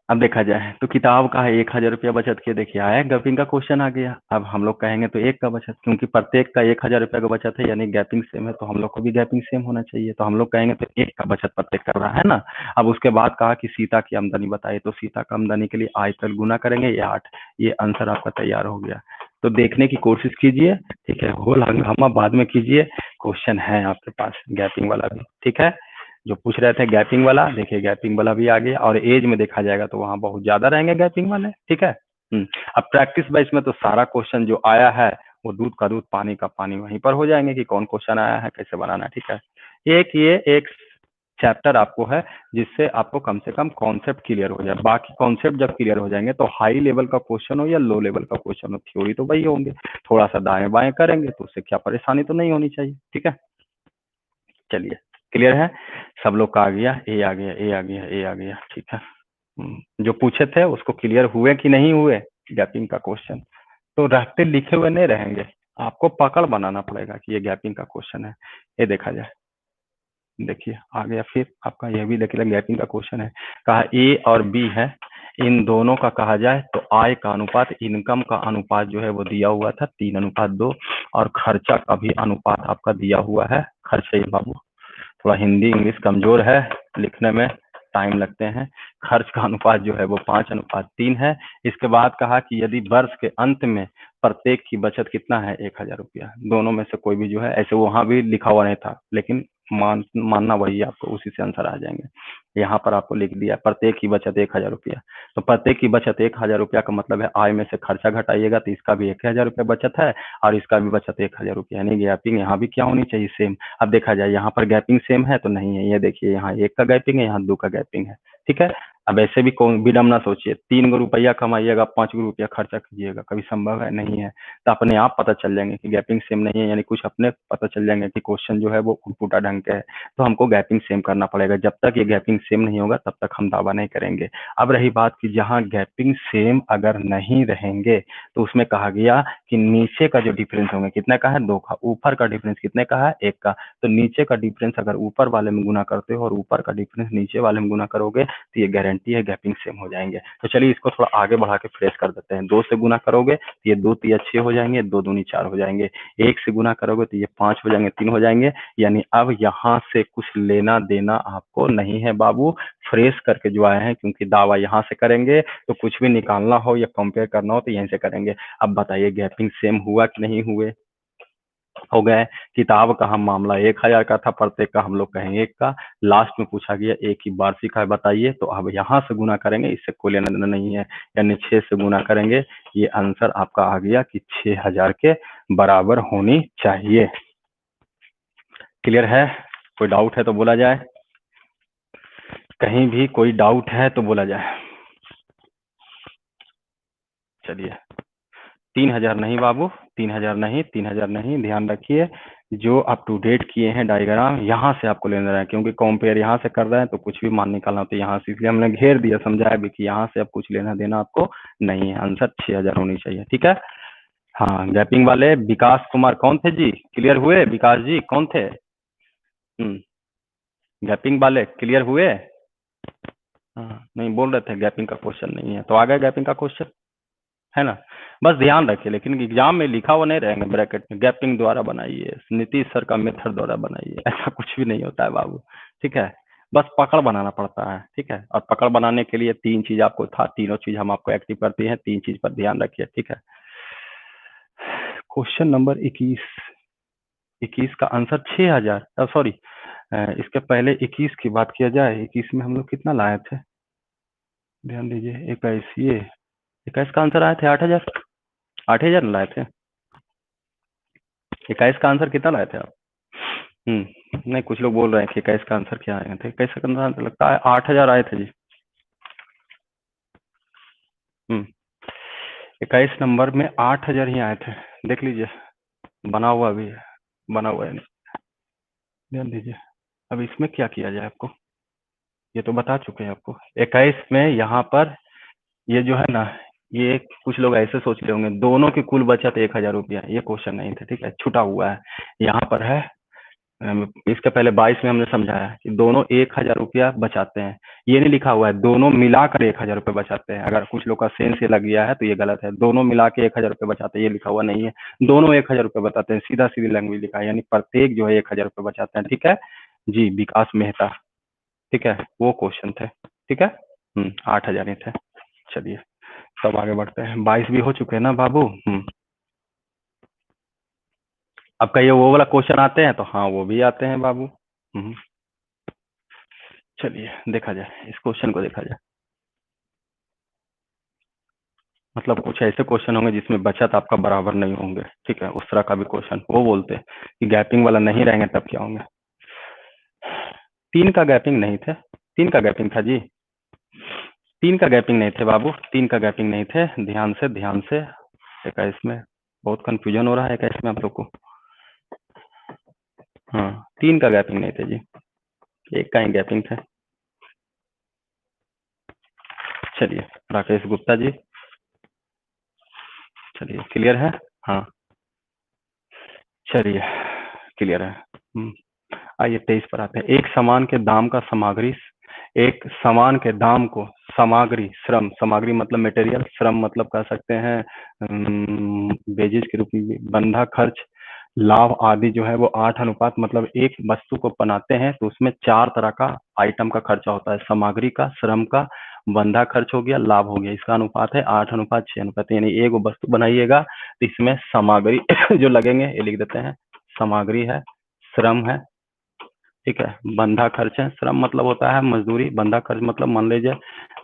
अब देखा जाए तो किताब का है 1,000 रुपया बचत किए, देखिए आया गैपिंग का क्वेश्चन आ गया। अब हम लोग कहेंगे तो 1 का बचत, क्योंकि प्रत्येक का 1,000 रुपया का बचत है, यानी गैपिंग सेम है, तो हम लोग को भी गैपिंग सेम होना चाहिए, तो हम लोग कहेंगे तो 1 का बचत प्रत्येक कर रहा है ना। अब उसके बाद कहा कि सीता की आमदनी बताइए, तो सीता का आमदनी के लिए आय पर गुना करेंगे, ये 8, ये आंसर आपका तैयार हो गया। तो देखने की कोशिश कीजिए, ठीक है, होल हंगामा बाद में कीजिए, क्वेश्चन है आपके पास गैपिंग वाला भी, ठीक है। जो पूछ रहे थे गैपिंग वाला, देखिए गैपिंग वाला भी आ गया, और एज में देखा जाएगा तो वहां बहुत ज्यादा रहेंगे गैपिंग वाले, ठीक है। अब प्रैक्टिस बेस में तो सारा क्वेश्चन जो आया है वो दूध का दूध पानी का पानी वहीं पर हो जाएंगे कि कौन क्वेश्चन आया है कैसे बनाना है, ठीक है। एक ये एक चैप्टर आपको है जिससे आपको कम से कम कॉन्सेप्ट क्लियर हो जाए, बाकी कॉन्सेप्ट जब क्लियर हो जाएंगे तो हाई लेवल का क्वेश्चन हो या लो लेवल का क्वेश्चन हो, थ्योरी तो वही होंगे, थोड़ा सा दाएं बाएं करेंगे तो उससे क्या परेशानी तो नहीं होनी चाहिए, ठीक है। चलिए क्लियर है, सब लोग का आ गया, ए आ गया, ए आ गया, ए आ गया, ठीक है। जो पूछे थे उसको क्लियर हुए कि नहीं हुए गैपिंग का क्वेश्चन, तो रहते लिखे हुए नहीं रहेंगे, आपको पकड़ बनाना पड़ेगा कि ये गैपिंग का क्वेश्चन है। ये देखा जाए, देखिए आ गया, फिर आपका यह भी देखिए गैपिंग का क्वेश्चन है, कहा ए और बी है, इन दोनों का कहा जाए तो आय का अनुपात इनकम का अनुपात जो है वो दिया हुआ था 3:2, और खर्चा का भी अनुपात आपका दिया हुआ है, खर्चे बाबू थोड़ा हिंदी इंग्लिश कमजोर है, लिखने में टाइम लगते हैं, खर्च का अनुपात जो है वो 5:3 है। इसके बाद कहा कि यदि वर्ष के अंत में प्रत्येक की बचत कितना है, 1,000 रुपया, दोनों में से कोई भी जो है, ऐसे वहां भी लिखा हुआ नहीं था लेकिन मानना वही, आपको उसी से आंसर आ जाएंगे। यहाँ पर आपको लिख दिया प्रत्येक की बचत 1,000 रुपया, तो प्रत्येक की बचत 1,000 रुपया का मतलब है आय में से खर्चा घटाइएगा तो इसका भी 1,000 रुपया बचत है और इसका भी बचत 1,000 रुपया, यानी गैपिंग यहाँ भी क्या होनी चाहिए, सेम। अब देखा जाए यहाँ पर गैपिंग सेम है तो नहीं है, ये देखिए यहाँ 1 का गैपिंग है, यहाँ 2 का गैपिंग है, ठीक है। अब ऐसे भी कौन विडम ना सोचिए, 3 रुपया कमाइएगा 5 रुपया खर्चा कीजिएगा, कभी संभव है, नहीं है। तो अपने आप पता चल जाएंगे कि गैपिंग सेम नहीं है, यानी कुछ अपने पता चल जाएंगे कि क्वेश्चन जो है वो उल्टा ढंग के है, तो हमको गैपिंग सेम करना पड़ेगा। जब तक ये गैपिंग सेम नहीं होगा तब तक हम दावा नहीं करेंगे। अब रही बात कि जहां गैपिंग सेम अगर नहीं रहेंगे तो उसमें कहा गया कि नीचे का जो डिफरेंस होंगे, कितने का है, 2 का, ऊपर का डिफरेंस कितने का है, 1 का, तो नीचे का डिफरेंस अगर ऊपर वाले में गुना करते हो और ऊपर का डिफरेंस नीचे वाले में गुना करोगे तो ये गारंटी गारंटी है गैपिंग सेम हो जाएंगे। तो चलिए इसको थोड़ा आगे बढ़ा के फ्रेश कर देते हैं। 2 से गुना करोगे तो ये 2 तिया 6 हो जाएंगे, 2 दूनी 4 हो जाएंगे। 1 से गुना करोगे तो ये 5 हो जाएंगे, 3 हो जाएंगे। यानी अब यहाँ से कुछ लेना देना आपको नहीं है बाबू। फ्रेश करके जो आए हैं, क्योंकि दावा यहाँ से करेंगे तो कुछ भी निकालना हो या कंपेयर करना हो तो यहीं से करेंगे। अब बताइए गैपिंग सेम हुआ कि नहीं हुए? हो गए। किताब का हम मामला 1000 का था, प्रत्येक का हम लोग कहेंगे 1 का। लास्ट में पूछा गया 1 की वार्षिक आय बताइए, तो अब यहाँ से गुना करेंगे, इससे कोई लेना देना नहीं है। यानी 6 से गुना करेंगे, ये आंसर आपका आ गया कि 6000 के बराबर होनी चाहिए। क्लियर है? कोई डाउट है तो बोला जाए, कहीं भी कोई डाउट है तो बोला जाए। चलिए 3000 नहीं बाबू, 3000 नहीं, 3000 नहीं, ध्यान रखिए। जो अप टू डेट किए हैं डायग्राम, यहाँ से आपको लेना है, क्योंकि कंपेयर यहाँ से कर रहे हैं तो कुछ भी मान निकालना तो यहाँ से, इसलिए हमने घेर दिया, समझाया भी कि यहाँ से अब कुछ लेना देना आपको नहीं है। आंसर 6000 होनी चाहिए। ठीक है? हाँ, गैपिंग वाले विकास कुमार कौन थे जी? क्लियर हुए? विकास जी कौन थे? गैपिंग वाले क्लियर हुए? हाँ, नहीं बोल रहे थे गैपिंग का क्वेश्चन नहीं है, तो आ गया गैपिंग का क्वेश्चन, है ना? बस ध्यान रखिए, लेकिन एग्जाम में लिखा हुआ नहीं रहेंगे ब्रैकेट में गैपिंग द्वारा बनाइए, नीतीश सर का मेथड द्वारा बनाइए, ऐसा कुछ भी नहीं होता है बाबू। ठीक है? बस पकड़ बनाना पड़ता है। ठीक है? और पकड़ बनाने के लिए 3 चीज आपको था, तीनों चीज हम आपको एक्टिव करती हैं, 3 चीज पर ध्यान रखिए। ठीक है? क्वेश्चन नंबर 21 का आंसर 6000, सॉरी इसके पहले 21 की बात किया जाए। 21 में हम लोग कितना लाए थे? ध्यान दीजिए। 21, ये 21 का आंसर आए थे 8000, 8000 लाए थे। 21 का आंसर कितना लाए थे आप? नहीं, कुछ लोग बोल रहे हैं कि 21 का आंसर क्या आए थे। 21 का आंसर लगता है 8000 आए थे जी। 21 नंबर में 8000 ही आए थे, देख लीजिए, बना हुआ भी है, बना हुआ है। ध्यान दीजिए। अब इसमें क्या किया जाए आपको, ये तो बता चुके हैं आपको। 21 में यहाँ पर ये जो है ना, ये कुछ लोग ऐसे सोच रहे होंगे दोनों की कुल बचत 1000 रुपया, ये क्वेश्चन नहीं थे। ठीक है? छुटा हुआ है यहाँ पर है। इसके पहले 22 में हमने समझाया कि दोनों 1000 रुपया बचाते हैं, ये नहीं लिखा हुआ है दोनों मिलाकर 1000 रुपये बचाते हैं। अगर कुछ लोग का सेंस ये लग गया है तो ये गलत है, दोनों मिला के 1000 रुपये बचाते हैं, ये लिखा हुआ नहीं है। दोनों 1000 रुपये बताते हैं, सीधा सीधी लैंग्वेज लिखा है, यानी प्रत्येक जो है 1000 रुपये बचाते हैं। ठीक है जी? विकास मेहता, ठीक है, वो क्वेश्चन थे। ठीक है? 8000 ही थे। चलिए तब आगे बढ़ते हैं। 22 भी हो चुके हैं ना बाबू? अब कहिए वो वाला क्वेश्चन आते हैं तो हाँ वो भी आते हैं बाबू। चलिए देखा जाए, इस क्वेश्चन को देखा जाए। मतलब कुछ ऐसे क्वेश्चन होंगे जिसमें बचत आपका बराबर नहीं होंगे। ठीक है? उस तरह का भी क्वेश्चन वो बोलते हैं कि गैपिंग वाला नहीं रहेंगे तब क्या होंगे। 3 का गैपिंग नहीं थे, 3 का गैपिंग था जी, 3 का गैपिंग नहीं थे बाबू, 3 का गैपिंग नहीं थे। ध्यान से ध्यान से, 21 में बहुत कंफ्यूजन हो रहा है 21 में आप लोग को। हाँ, 3 का गैपिंग नहीं थे जी, 1 का ही गैपिंग थे। चलिए राकेश गुप्ता जी, चलिए क्लियर है? हाँ चलिए क्लियर है। आइए 23 पर आते हैं। एक सामान के दाम का सामग्री, एक सामान के दाम को सामग्री, श्रम, सामग्री मतलब मटेरियल, श्रम मतलब कह सकते हैं वेजेज के रूप में, बंधा खर्च, लाभ आदि जो है वो 8 अनुपात, मतलब एक वस्तु को बनाते हैं तो उसमें 4 तरह का आइटम का खर्चा होता है, सामग्री का, श्रम का, बंधा खर्च हो गया, लाभ हो गया। इसका अनुपात है 8:6 यानी एक वस्तु बनाइएगा तो इसमें सामग्री जो लगेंगे ये लिख देते हैं, सामग्री है, श्रम है, ठीक है, बंधा खर्च है। श्रम मतलब होता है मजदूरी, बंधा खर्च मतलब मान लीजिए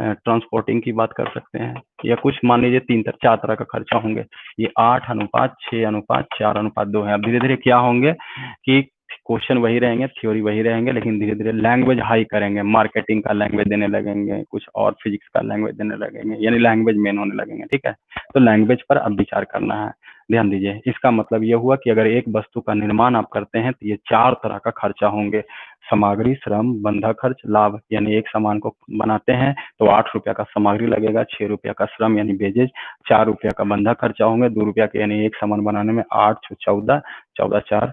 ट्रांसपोर्टिंग की बात कर सकते हैं, या कुछ मान लीजिए 4 तरह का खर्चा होंगे। ये 8:6:4:2 है। अब धीरे धीरे क्या होंगे कि क्वेश्चन वही रहेंगे, थ्योरी वही रहेंगे, लेकिन धीरे धीरे लैंग्वेज हाई करेंगे, मार्केटिंग का लैंग्वेज देने लगेंगे, कुछ और फिजिक्स का लैंग्वेज देने लगेंगे, यानी लैंग्वेज मेन होने लगेंगे। ठीक है? तो लैंग्वेज पर अब विचार करना है। ध्यान दीजिए, इसका मतलब ये हुआ कि अगर एक वस्तु का निर्माण आप करते हैं तो ये 4 तरह का खर्चा होंगे, सामग्री, श्रम, बंधा खर्च, लाभ। यानी एक सामान को बनाते हैं तो 8 रुपया का सामग्री लगेगा, 6 रुपया का श्रम यानी वेजेज, 4 रुपया का बंधा खर्चा होंगे, 2 रुपया के, यानी एक सामान बनाने में 8 14, 14 4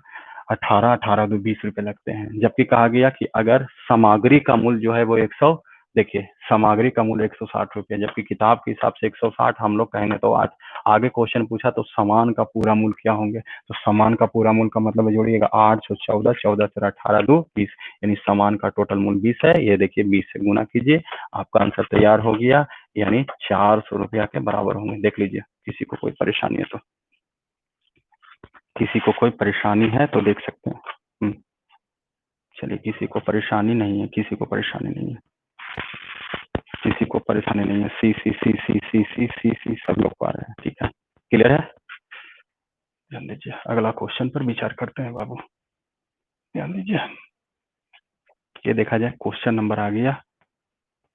18, 18 2 20 रुपए लगते हैं। जबकि कहा गया कि अगर सामग्री का मूल्य जो है वो देखिए सामग्री का मूल्य 160 रुपया, जबकि किताब के हिसाब से 160 हम लोग कहेंगे। तो आज आगे क्वेश्चन पूछा तो सामान का पूरा मूल्य क्या होंगे, तो सामान का पूरा मूल्य का मतलब जोड़िएगा 8 से 14, 14 से 18, 2 20, यानी सामान का टोटल मूल्य 20 है। ये देखिए 20 से गुना कीजिए, आपका आंसर तैयार हो गया, यानी 400 रुपया के बराबर होंगे। देख लीजिए, किसी को कोई परेशानी है तो, किसी को कोई परेशानी है तो देख सकते हैं। चलिए, किसी को परेशानी नहीं है, किसी को परेशानी नहीं है, किसी को परेशानी नहीं है। सी सी सी सी सी सी सी सी सब लोग को आ रहे हैं, ठीक है, क्लियर है। ध्यान दीजिए, अगला क्वेश्चन पर विचार करते हैं बाबू, ध्यान दीजिए। ये देखा जाए, क्वेश्चन नंबर आ गया,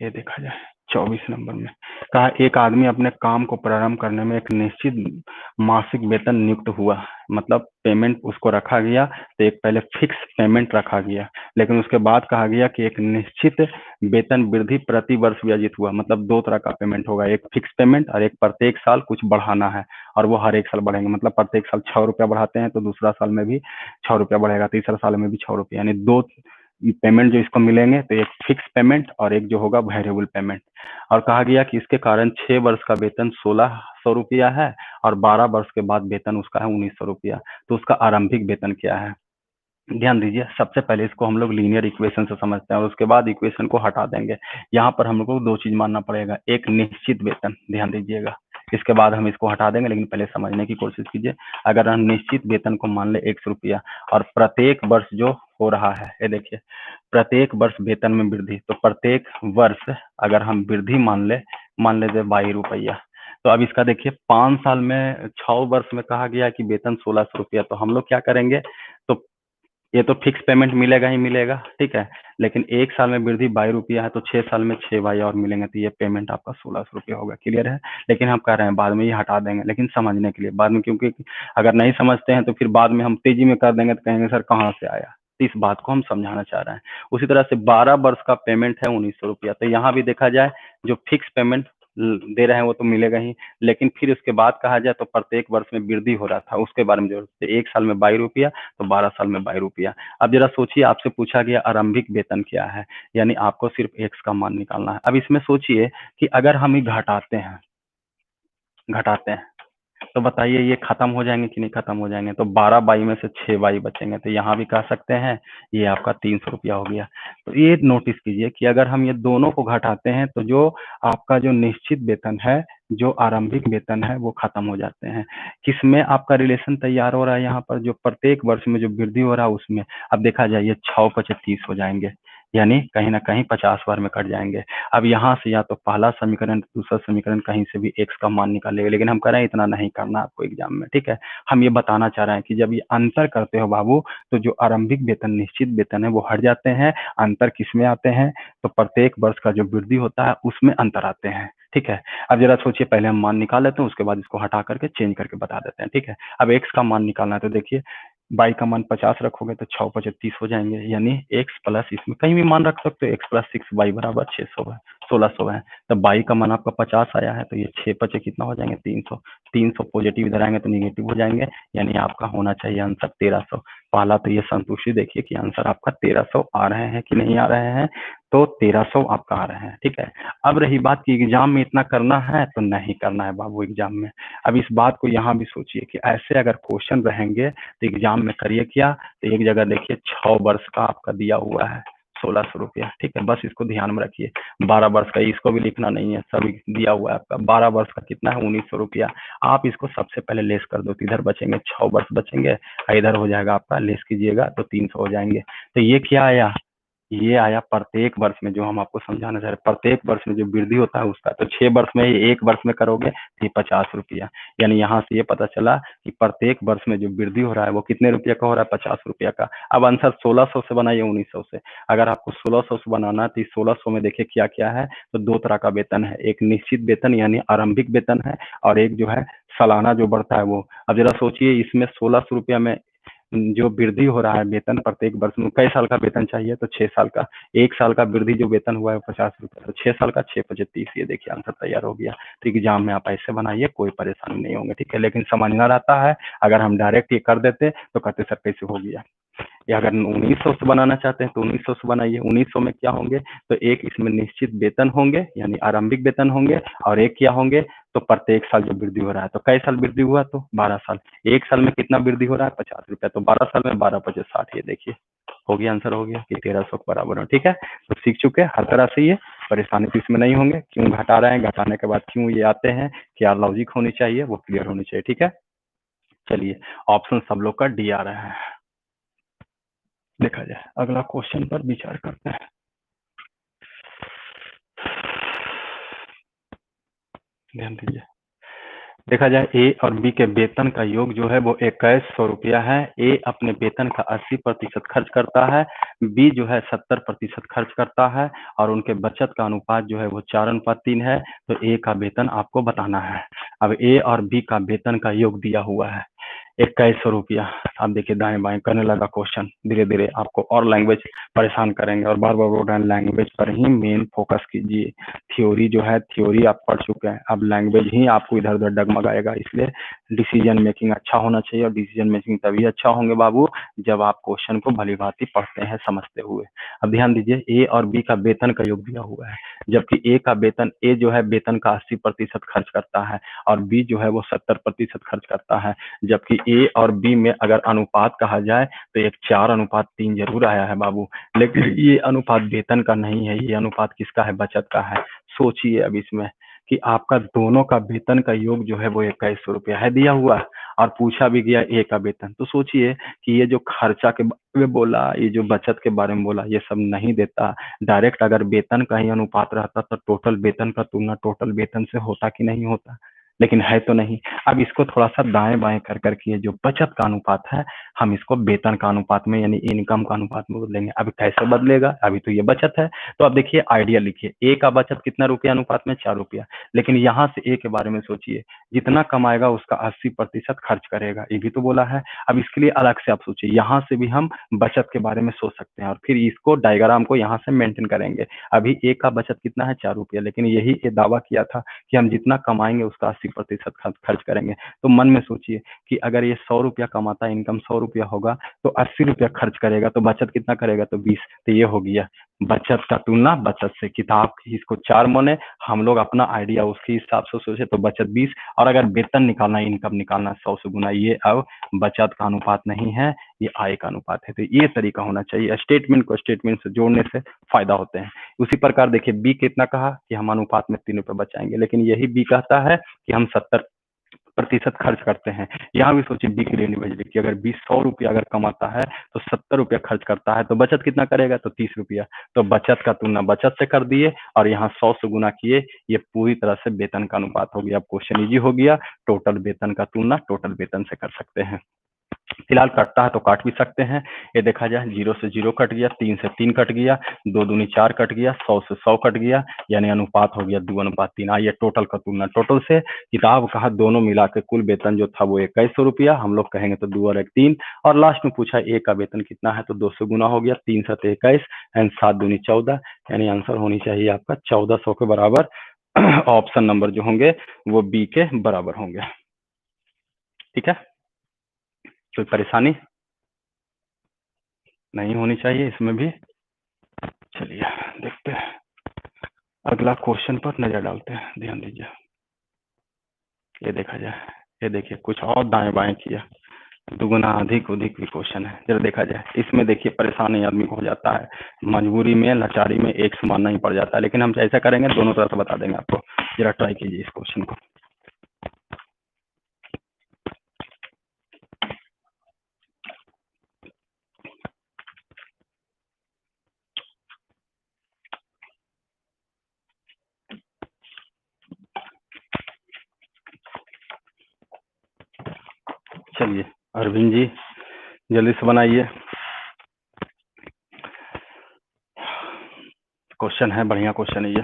ये देखा जाए 24 नंबर में कहा, एक आदमी अपने काम को प्रारंभ करने में एक निश्चित मासिक वेतन नियुक्त हुआ, मतलब पेमेंट उसको रखा गया, तो एक पहले फिक्स पेमेंट रखा गया, लेकिन उसके बाद कहा गया कि एक निश्चित वेतन वृद्धि प्रति वर्ष विभाजित हुआ, मतलब दो तरह का पेमेंट होगा, एक फिक्स पेमेंट और एक प्रत्येक साल कुछ बढ़ाना है, और वो हर एक साल बढ़ेंगे, मतलब प्रत्येक साल 6 रुपया बढ़ाते हैं तो दूसरा साल में भी 6 रुपया बढ़ेगा, तीसरा साल में भी 6 रुपया, यानी दो पेमेंट जो इसको मिलेंगे, तो एक फिक्स पेमेंट और एक जो होगा वेरिएबल पेमेंट। और कहा गया कि इसके कारण 6 वर्ष का वेतन 1600 रुपया है और 12 वर्ष के बाद वेतन उसका है 1900 रुपया। तो उसका आरंभिक वेतन क्या है, ध्यान दीजिए। सबसे पहले इसको हम लोग लीनियर इक्वेशन से समझते हैं और उसके बाद इक्वेशन को हटा देंगे। यहाँ पर हम लोग को दो चीज मानना पड़ेगा, एक निश्चित वेतन, ध्यान दीजिएगा, इसके बाद हम इसको हटा देंगे, लेकिन पहले समझने की कोशिश कीजिए। अगर हम निश्चित वेतन को मान ले 100 रुपया और प्रत्येक वर्ष जो हो रहा है, ये देखिए प्रत्येक वर्ष वेतन में वृद्धि, तो प्रत्येक वर्ष अगर हम वृद्धि मान लेते 22 रुपया, तो अब इसका देखिए 5 साल में 6 वर्ष में कहा गया कि वेतन 1600 रुपया, तो हम लोग क्या करेंगे, तो ये तो फिक्स पेमेंट मिलेगा ही मिलेगा, ठीक है, लेकिन एक साल में वृद्धि 22 रुपया है, तो 6 साल में 6 बाई और मिलेंगे, तो ये पेमेंट आपका 1600 रुपया होगा, क्लियर है। लेकिन हम कह रहे हैं बाद में ये हटा देंगे, लेकिन समझने के लिए बाद में, क्योंकि अगर नहीं समझते हैं तो फिर बाद में हम तेजी में कर देंगे तो कहेंगे सर कहाँ से आया, तो इस बात को हम समझाना चाह रहे हैं। उसी तरह से 12 वर्ष का पेमेंट है 1900 रुपया, तो यहाँ भी देखा जाए जो फिक्स पेमेंट दे रहे हैं वो तो मिलेगा ही, लेकिन फिर उसके बाद कहा जाए तो प्रत्येक वर्ष में वृद्धि हो रहा था, उसके बारे में जो एक साल में 22 रुपया तो 12 साल में 22 रुपया। अब जरा सोचिए, आपसे पूछा गया आरंभिक वेतन क्या है, यानी आपको सिर्फ एक्स का मान निकालना है। अब इसमें सोचिए कि अगर हम ही घटाते हैं तो बताइए ये खत्म हो जाएंगे कि नहीं खत्म हो जाएंगे, तो 12 बाई में से 6 बाई बचेंगे, तो यहाँ भी कह सकते हैं ये आपका 300 रुपया हो गया। तो ये नोटिस कीजिए कि अगर हम ये दोनों को घटाते हैं तो जो आपका जो निश्चित वेतन है, जो आरंभिक वेतन है, वो खत्म हो जाते हैं। किसमें आपका रिलेशन तैयार हो रहा है, यहाँ पर जो प्रत्येक वर्ष में जो वृद्धि हो रहा है उसमें। अब देखा जाए ये 6 × 30 हो जाएंगे, यानी कहीं ना कहीं 50 बार में कट जाएंगे। अब यहाँ से या तो पहला समीकरण दूसरा समीकरण कहीं से भी एक्स का मान निकाल लेगा, लेकिन हम कह रहे हैं इतना नहीं करना आपको एग्जाम में, ठीक है। हम ये बताना चाह रहे हैं कि जब ये अंतर करते हो बाबू, तो जो आरंभिक वेतन निश्चित वेतन है वो हट जाते हैं, अंतर किसमें आते हैं, तो प्रत्येक वर्ष का जो वृद्धि होता है उसमें अंतर आते हैं, ठीक है। अब जरा सोचिए, पहले हम मान निकाल लेते हैं, उसके बाद इसको हटा करके चेंज करके बता देते हैं, ठीक है। अब एक्स का मान निकालना है, तो देखिए बाई का मान 50 रखोगे तो 6 × 30 हो जाएंगे, यानी एक्स प्लस, इसमें कहीं भी मान रख सकते हो, एक्स प्लस 6 वाई बराबर 600 है, 1600 है। तो बाई का मान आपका 50 आया है, तो ये 6 × 5 कितना हो जाएंगे 300, 300 पॉजिटिव इधर आएंगे तो निगेटिव हो जाएंगे, यानी आपका होना चाहिए आंसर 1300। पहला तो ये संतुष्टि देखिए कि आंसर आपका 1300 आ रहे हैं कि नहीं आ रहे हैं, तो 1300 आपका आ रहे हैं, ठीक है। अब रही बात कि एग्जाम में इतना करना है तो नहीं करना है बाबू एग्जाम में। अब इस बात को यहाँ भी सोचिए कि ऐसे अगर क्वेश्चन रहेंगे तो एग्जाम में करिए क्या, तो एक जगह देखिए 6 वर्ष का आपका दिया हुआ है 1600 रुपया, ठीक है, बस इसको ध्यान में रखिए। 12 वर्ष का इसको भी लिखना नहीं है, सभी दिया हुआ है आपका। 12 वर्ष का कितना है 1900 रुपया, आप इसको सबसे पहले लेस कर दो, तो इधर बचेंगे 6 वर्ष बचेंगे, इधर हो जाएगा आपका, लेस कीजिएगा तो 300 हो जाएंगे। तो ये क्या आया, ये आया प्रत्येक वर्ष में, जो हम आपको समझाना चाह रहे हैं, प्रत्येक वर्ष में जो वृद्धि होता है उसका। तो 6 वर्ष में एक वर्ष में करोगे तो ये 50 रुपया, यानी यहाँ से ये पता चला कि प्रत्येक वर्ष में जो वृद्धि हो रहा है वो कितने रुपये का हो रहा है 50 रुपया का। अब आंसर 1600 से बनाइए 1900 से। अगर आपको 1600 से बनाना है तो 1600 में देखिए क्या क्या है, तो दो तरह का वेतन है, एक निश्चित वेतन यानी आरंभिक वेतन है, और एक जो है सालाना जो बढ़ता है वो। अब जरा सोचिए, इसमें 1600 रुपया में जो वृद्धि हो रहा है वेतन प्रत्येक वर्ष में, कई साल का वेतन चाहिए तो 6 साल का, 1 साल का वृद्धि जो वेतन हुआ है 50 रुपये, तो 6 साल का 6×5 = 30। ये देखिए आंसर तैयार हो गया। तो एग्जाम में आप ऐसे बनाइए, कोई परेशानी नहीं होंगे, ठीक है। लेकिन समझना रहता है, अगर हम डायरेक्ट ये कर देते तो कहते सर कैसे हो गया। या अगर 1900 से बनाना चाहते हैं तो 1900 से बनाइए। 1900 में क्या होंगे, तो एक इसमें निश्चित वेतन होंगे यानी आरंभिक वेतन होंगे, और एक क्या होंगे, तो प्रत्येक साल जो वृद्धि हो रहा है। तो कई साल वृद्धि हुआ, तो 12 साल। एक साल में कितना वृद्धि हो रहा है, 50 रुपया, तो 12 साल में 12×5 = 60। ये देखिए हो गया, आंसर हो गया कि 1300 के बराबर है, ठीक है। तो सीख चुके हर तरह से, ये परेशानी तो इसमें नहीं होंगे। क्यों घटा रहे हैं, घटाने के बाद क्यों ये आते हैं, क्या लॉजिक होनी चाहिए, वो क्लियर होनी चाहिए, ठीक है। चलिए ऑप्शन सब लोग का डी आ रहा है, देखा जाए। अगला क्वेश्चन पर विचार करते हैं। ध्यान दीजिए, देखा जाए ए और बी के वेतन का योग जो है वो 2100 रुपया है। ए अपने वेतन का 80% खर्च करता है, बी जो है 70% खर्च करता है, और उनके बचत का अनुपात जो है वो 4:3 है। तो ए का वेतन आपको बताना है। अब ए और बी का वेतन का योग दिया हुआ है 2100 रुपया। आप देखिए दाएं बाएं करने लगा क्वेश्चन, धीरे धीरे आपको और लैंग्वेज परेशान करेंगे, और बार बार बोल रहे हैं लैंग्वेज पर ही मेन फोकस कीजिए। थ्योरी जो है, थ्योरी आप पढ़ चुके हैं, अब लैंग्वेज ही आपको इधर उधर डगमगाएगा। इसलिए डिसीजन मेकिंग अच्छा होना चाहिए, और डिसीजन मेकिंग तभी अच्छा होंगे बाबू जब आप क्वेश्चन को भली भांति पढ़ते हैं, समझते हुए। अब ध्यान दीजिए, ए और बी का वेतन का योग दिया हुआ है, जबकि ए का वेतन, ए जो है वेतन का 80% खर्च करता है, और बी जो है वो 70% खर्च करता है। जबकि ए और बी में अगर अनुपात कहा जाए तो एक 4:3 जरूर आया है बाबू, लेकिन ये अनुपात वेतन का नहीं है, ये अनुपात किसका है, बचत का है। सोचिए अब इसमें कि आपका दोनों का वेतन का योग जो है वो 2100 रुपया है दिया हुआ, और पूछा भी गया ए का वेतन। तो सोचिए कि ये जो खर्चा के बारे में बोला, ये जो बचत के बारे में बोला, ये सब नहीं देता। डायरेक्ट अगर वेतन का ही अनुपात रहता तो टोटल वेतन का तुलना टोटल वेतन से होता कि नहीं होता, लेकिन है तो नहीं। अब इसको थोड़ा सा दाएं बाएं कर करके ये जो बचत का अनुपात है, हम इसको वेतन का अनुपात में यानी इनकम का अनुपात में बदलेंगे। अब कैसे बदलेगा, अभी तो ये बचत है। तो अब देखिए आइडिया लिखिए, ए का बचत कितना रुपया अनुपात में, 4 रुपया। लेकिन यहाँ से ए के बारे में सोचिए, जितना कमाएगा उसका 80% खर्च करेगा, ये भी तो बोला है। अब इसके लिए अलग से आप सोचिए, यहाँ से भी हम बचत के बारे में सोच सकते हैं, और फिर इसको डायग्राम को यहाँ से मेंटेन करेंगे। अभी ए का बचत कितना है, 4 रुपया, लेकिन यही ये दावा किया था कि हम जितना कमाएंगे उसका 80% खर्च करेंगे। तो मन में सोचिए कि अगर ये 100 रुपया कमाता है, इनकम 100 रुपया होगा, तो 80 रुपया खर्च करेगा, तो बचत कितना करेगा, तो 20। तो ये हो गया बचत का तुलना बचत से। किताब इसको 4 माने, हम लोग अपना आइडिया उसके हिसाब से सोचे, तो बचत 20। और अगर वेतन निकालना, इनकम निकालना 100 से गुना, ये अब बचत का अनुपात नहीं है, ये आय का अनुपात है। तो ये तरीका होना चाहिए, स्टेटमेंट को स्टेटमेंट से जोड़ने से फायदा होते हैं। उसी प्रकार देखिए बी कितना कहा कि हम अनुपात में 3 रुपए बचाएंगे, लेकिन यही बी कहता है कि हम 70% खर्च करते हैं। यहाँ भी सोचिए बी की लैंग्वेज देखिए, अगर 100 रुपया अगर कमाता है तो 70 रुपया खर्च करता है, तो बचत कितना करेगा, तो 30 रुपया। तो बचत का तुलना बचत से कर दिए, और यहाँ 100 से गुना किए। ये पूरी तरह से वेतन का अनुपात हो गया। अब क्वेश्चन इजी हो गया, टोटल वेतन का तुलना टोटल वेतन से कर सकते हैं। फिलहाल कटता है तो काट भी सकते हैं। ये देखा जाए 0 से 0 कट गया, 3 से 3 कट गया, 2 दूनी 4 कट गया, 100 से 100 कट गया, यानी अनुपात हो गया 2:3। आइए टोटल का तुलना टोटल से। किताब कहा दोनों मिला के कुल वेतन जो था वो 2100 रुपया, हम लोग कहेंगे तो 2 और 1 3। और लास्ट में पूछा ए का वेतन कितना है, तो 2 से गुना हो गया, 3 7 21 एंड 7 दूनी 14, यानी आंसर होनी चाहिए आपका 1400 के बराबर। ऑप्शन नंबर जो होंगे वो बी के बराबर होंगे, ठीक है। कोई परेशानी नहीं होनी चाहिए इसमें भी। चलिए देखते हैं, अगला क्वेश्चन पर नजर डालते हैं। ध्यान दीजिए, ये देखा जाए, ये देखिए कुछ और दाएं बाएं किया, दुगुना अधिक अधिक भी क्वेश्चन है। जरा देखा जाए, इसमें देखिए परेशानी आदमी को हो जाता है, मजबूरी में लाचारी में एक समान नहीं पड़ जाता है, लेकिन हम ऐसा करेंगे दोनों तरह से बता देंगे आपको। जरा ट्राई कीजिए इस क्वेश्चन को। चलिए अरविंद जी जल्दी से बनाइए, क्वेश्चन है बढ़िया क्वेश्चन है ये।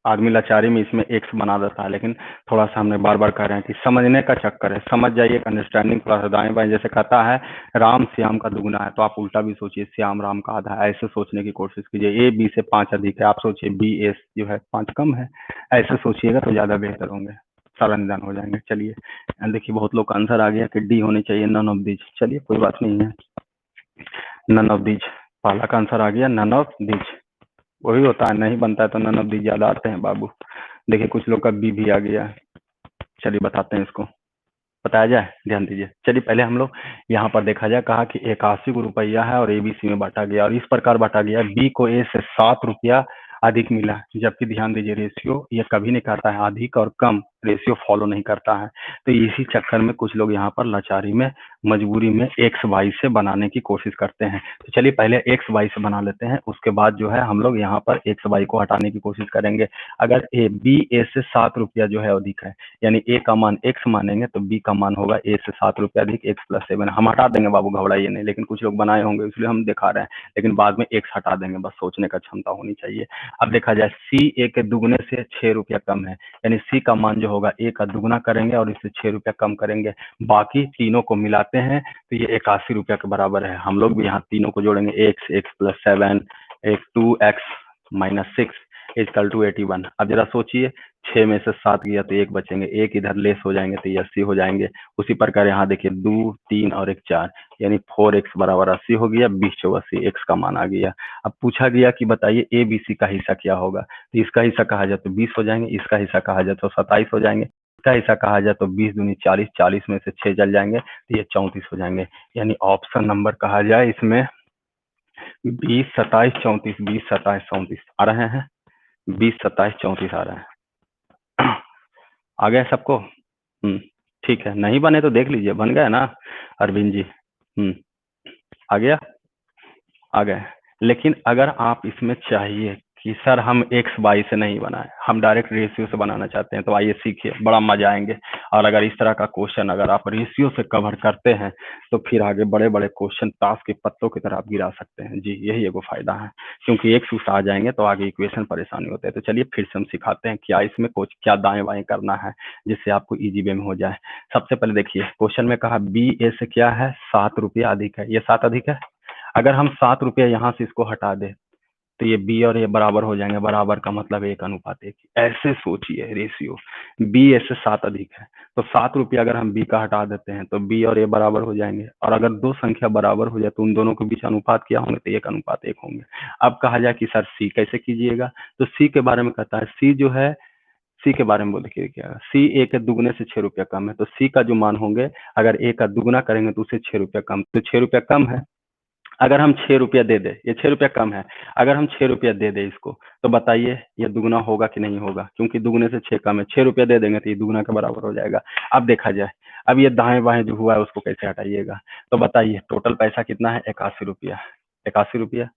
आदमी लाचारी में इसमें एक्स बना देता है, लेकिन थोड़ा सा हमने बार बार कह रहे हैं कि समझने का चक्कर है, समझ जाइए, अंडरस्टैंडिंग थोड़ा सा दाएं बाएं, जैसे कहता है राम श्याम का दुगना है, तो आप उल्टा भी सोचिए श्याम राम का आधा है, ऐसे सोचने की कोशिश कीजिए। ए बी से 5 अधिक है, आप सोचिए बी एस जो है 5 कम है, ऐसे सोचिएगा तो ज्यादा बेहतर होंगे, सारा निदान हो जाएंगे। चलिए देखिए, बहुत लोग का आंसर आ गया कि डी होनी चाहिए, नन ऑफ दीज। चलिए कोई बात नहीं है, नन ऑफ दीज पहला का आंसर आ गया, नन ऑफ दीज। वही होता है, नहीं बनता है तो नन ऑफ दीज ज्यादा आते हैं बाबू। देखिए कुछ लोग का बी भी आ गया। चलिए बताते हैं इसको, बताया जाए, ध्यान दीजिए। चलिए पहले हम लोग यहाँ पर देखा जाए, कहा कि 81 को रुपया है और एबीसी में बांटा गया, और इस प्रकार बांटा गया, बी को ए से 7 रुपया अधिक मिला, जबकि ध्यान दीजिए रेशियो ये कभी नहीं कहता है, अधिक और कम रेशियो फॉलो नहीं करता है। तो इसी चक्कर में कुछ लोग यहाँ पर लाचारी में, मजबूरी में एक्स वाई से बनाने की कोशिश करते हैं। तो चलिए पहले एक्स वाई से बना लेते हैं, उसके बाद जो है हम लोग यहाँ पर एक्स वाई को हटाने की कोशिश करेंगे। अगर ए बी ए से 7 रुपया जो है अधिक है, यानी ए का मान एक्स मानेंगे तो बी का मान होगा ए से 7 रुपया अधिक, एक्स प्लस 7। हम हटा देंगे बाबू, घबराइए नहीं, लेकिन कुछ लोग बनाए होंगे इसलिए हम दिखा रहे हैं, लेकिन बाद में एक्स हटा देंगे, बस सोचने का क्षमता होनी चाहिए। अब देखा जाए सी ए के दुगने से 6 रुपया कम है, यानी सी का मान जो होगा ए का दुगना करेंगे और इससे 6 रुपया कम करेंगे, बाकी तीनों को मिलाते हैं तो ये 81 रुपया के बराबर है। हम लोग भी यहाँ तीनों को जोड़ेंगे, एक्स एक्स प्लस 7 एक 2x माइनस 6 इजकल टू 81। अब जरा सोचिए, 6 में से 7 गया तो 1 बचेंगे, 1 इधर लेस हो जाएंगे तो ये 80 हो जाएंगे। उसी प्रकार यहाँ देखिए 2 3 और 1 4, यानी 4x बराबर 80 हो गया, 20 चौ 80, x का मान आ गया। अब पूछा गया कि बताइए ए बी सी का हिस्सा क्या होगा, तो इसका हिस्सा कहा जाए तो 20 हो जाएंगे, इसका हिस्सा कहा जाए तो 27 हो जाएंगे, इसका हिस्सा कहा जाए तो 20 दूनी 40, 40 में से 6 जल जाएंगे तो ये 34 हो जाएंगे। यानी ऑप्शन नंबर कहा जाए इसमें 20 27 34, 20 27 34 आ रहे हैं, 20 27 34 आ रहे हैं। आ गया सबको? ठीक है, नहीं बने तो देख लीजिए, बन गया ना अरविंद जी? आ गया, आ गए। लेकिन अगर आप इसमें चाहिए कि सर हम एक्स वाई से नहीं बनाए, हम डायरेक्ट रेशियो से बनाना चाहते हैं, तो आइए सीखिए, बड़ा मजा आएंगे। और अगर इस तरह का क्वेश्चन अगर आप रेशियो से कवर करते हैं तो फिर आगे बड़े बड़े क्वेश्चन ताश के पत्तों की तरह आप गिरा सकते हैं जी, यही एगो फायदा है, क्योंकि एक सूत्र आ जाएंगे तो आगे इक्वेशन परेशानी होते हैं। तो चलिए फिर से हम सिखाते हैं क्या इसमें कुछ क्या दाएं बाएं करना है जिससे आपको इजी वे में हो जाए। सबसे पहले देखिए क्वेश्चन में कहा बी ए से क्या है, 7 रुपया अधिक है, ये 7 अधिक है। अगर हम 7 रुपया यहाँ से इसको हटा दें तो ये बी और ए बराबर हो जाएंगे, बराबर का मतलब 1:1। ऐसे सोचिए रेशियो, बी ए से 7 अधिक है तो 7 रुपया अगर हम बी का हटा देते हैं तो बी और ए बराबर हो जाएंगे, और अगर दो संख्या बराबर हो जाए तो उन दोनों के बीच अनुपात क्या होंगे, तो 1:1 होंगे। अब कहा जाए कि सर सी कैसे कीजिएगा, तो सी के बारे में कहता है, सी जो है, सी के बारे में बोल देखिए क्या, सी ए के दुगने से 6 रुपया कम है, तो सी का जो मान होंगे अगर ए का दुगना करेंगे तो उससे 6 रुपया कम, तो 6 रुपया कम है। अगर हम 6 रुपया दे दे, ये 6 रुपया कम है, अगर हम 6 रुपया दे दे इसको, तो बताइए ये दुगना होगा कि नहीं होगा, क्योंकि दुगने से 6 कम है, 6 रुपया दे देंगे तो ये दुगना के बराबर हो जाएगा। अब देखा जाए, अब ये दाएं बाएं जो हुआ है उसको कैसे हटाइएगा, तो बताइए टोटल पैसा कितना है, 81 रुपया, 81 रुपया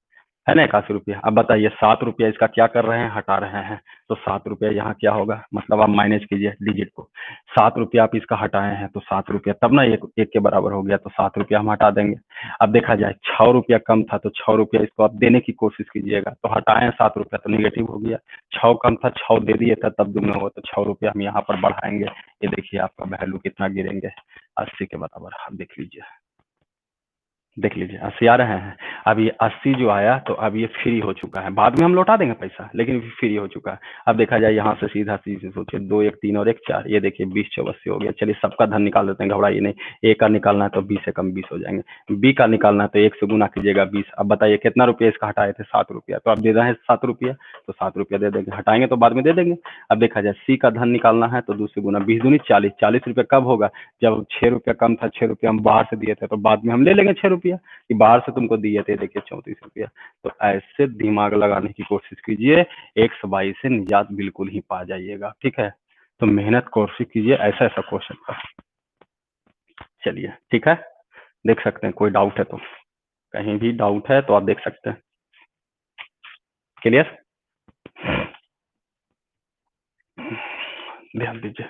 है ना, 81 रुपया। अब बताइए 7 रुपया इसका क्या कर रहे हैं, हटा रहे हैं, तो 7 रुपया यहाँ क्या होगा, मतलब आप माइनस कीजिए डिजिट को, 7 रुपया आप इसका हटाए हैं तो 7 रुपया तब ना एक के बराबर हो गया, तो 7 रुपया हम हटा देंगे। अब देखा जाए 6 रुपया कम था तो 6 रुपया इसको आप देने की कोशिश कीजिएगा, तो हटाए हैं 7 रुपया तो निगेटिव हो गया, 6 कम था 6 दे दिए था तब दुगना हुआ, तो 6 रुपया हम यहाँ पर बढ़ाएंगे। ये देखिए आपका वैल्यू कितना गिरेंगे, 80 के बराबर। आप देख लीजिए, देख लीजिए 80 आ रहे हैं। अब ये 80 जो आया तो अब ये फ्री हो चुका है, बाद में हम लौटा देंगे पैसा, लेकिन फ्री हो चुका है। अब देखा जाए यहाँ से सीधा सीधे सोचिए, 2 1 3 और 1 4, ये देखिए 20 चौ 80 हो गया। चलिए सबका धन निकाल देते हैं, घबराइए नहीं। ए का निकालना है तो 20 से कम 20 हो जाएंगे, बी का निकालना है तो 1 से गुना कीजिएगा 20। अब बताइए कितना रुपया इसका हटाए थे, 7 रुपया, तो आप दे रहे हैं 7 रुपया, तो 7 रुपया दे देंगे, हटाएंगे तो बाद में दे देंगे। अब देखा जाए सी का धन निकालना है तो 2 से गुना, 20 दूनी 40, 40 रुपया कब होगा, जब 6 रुपया कम था, 6 रुपया हम बाहर से दिए थे, तो बाद में हम ले लेंगे 6 रुपया कि बाहर से तुमको दिए थे, देखिए 34 रुपया। तो ऐसे दिमाग लगाने की कोशिश कीजिए, एक्स वाई से निजात बिल्कुल ही पा जाइएगा, ठीक है। तो मेहनत कोशिश कीजिए ऐसा ऐसा क्वेश्चन का। चलिए ठीक है, देख सकते हैं, कोई डाउट है तो, कहीं भी डाउट है तो आप देख सकते हैं। क्लियर, ध्यान दीजिए।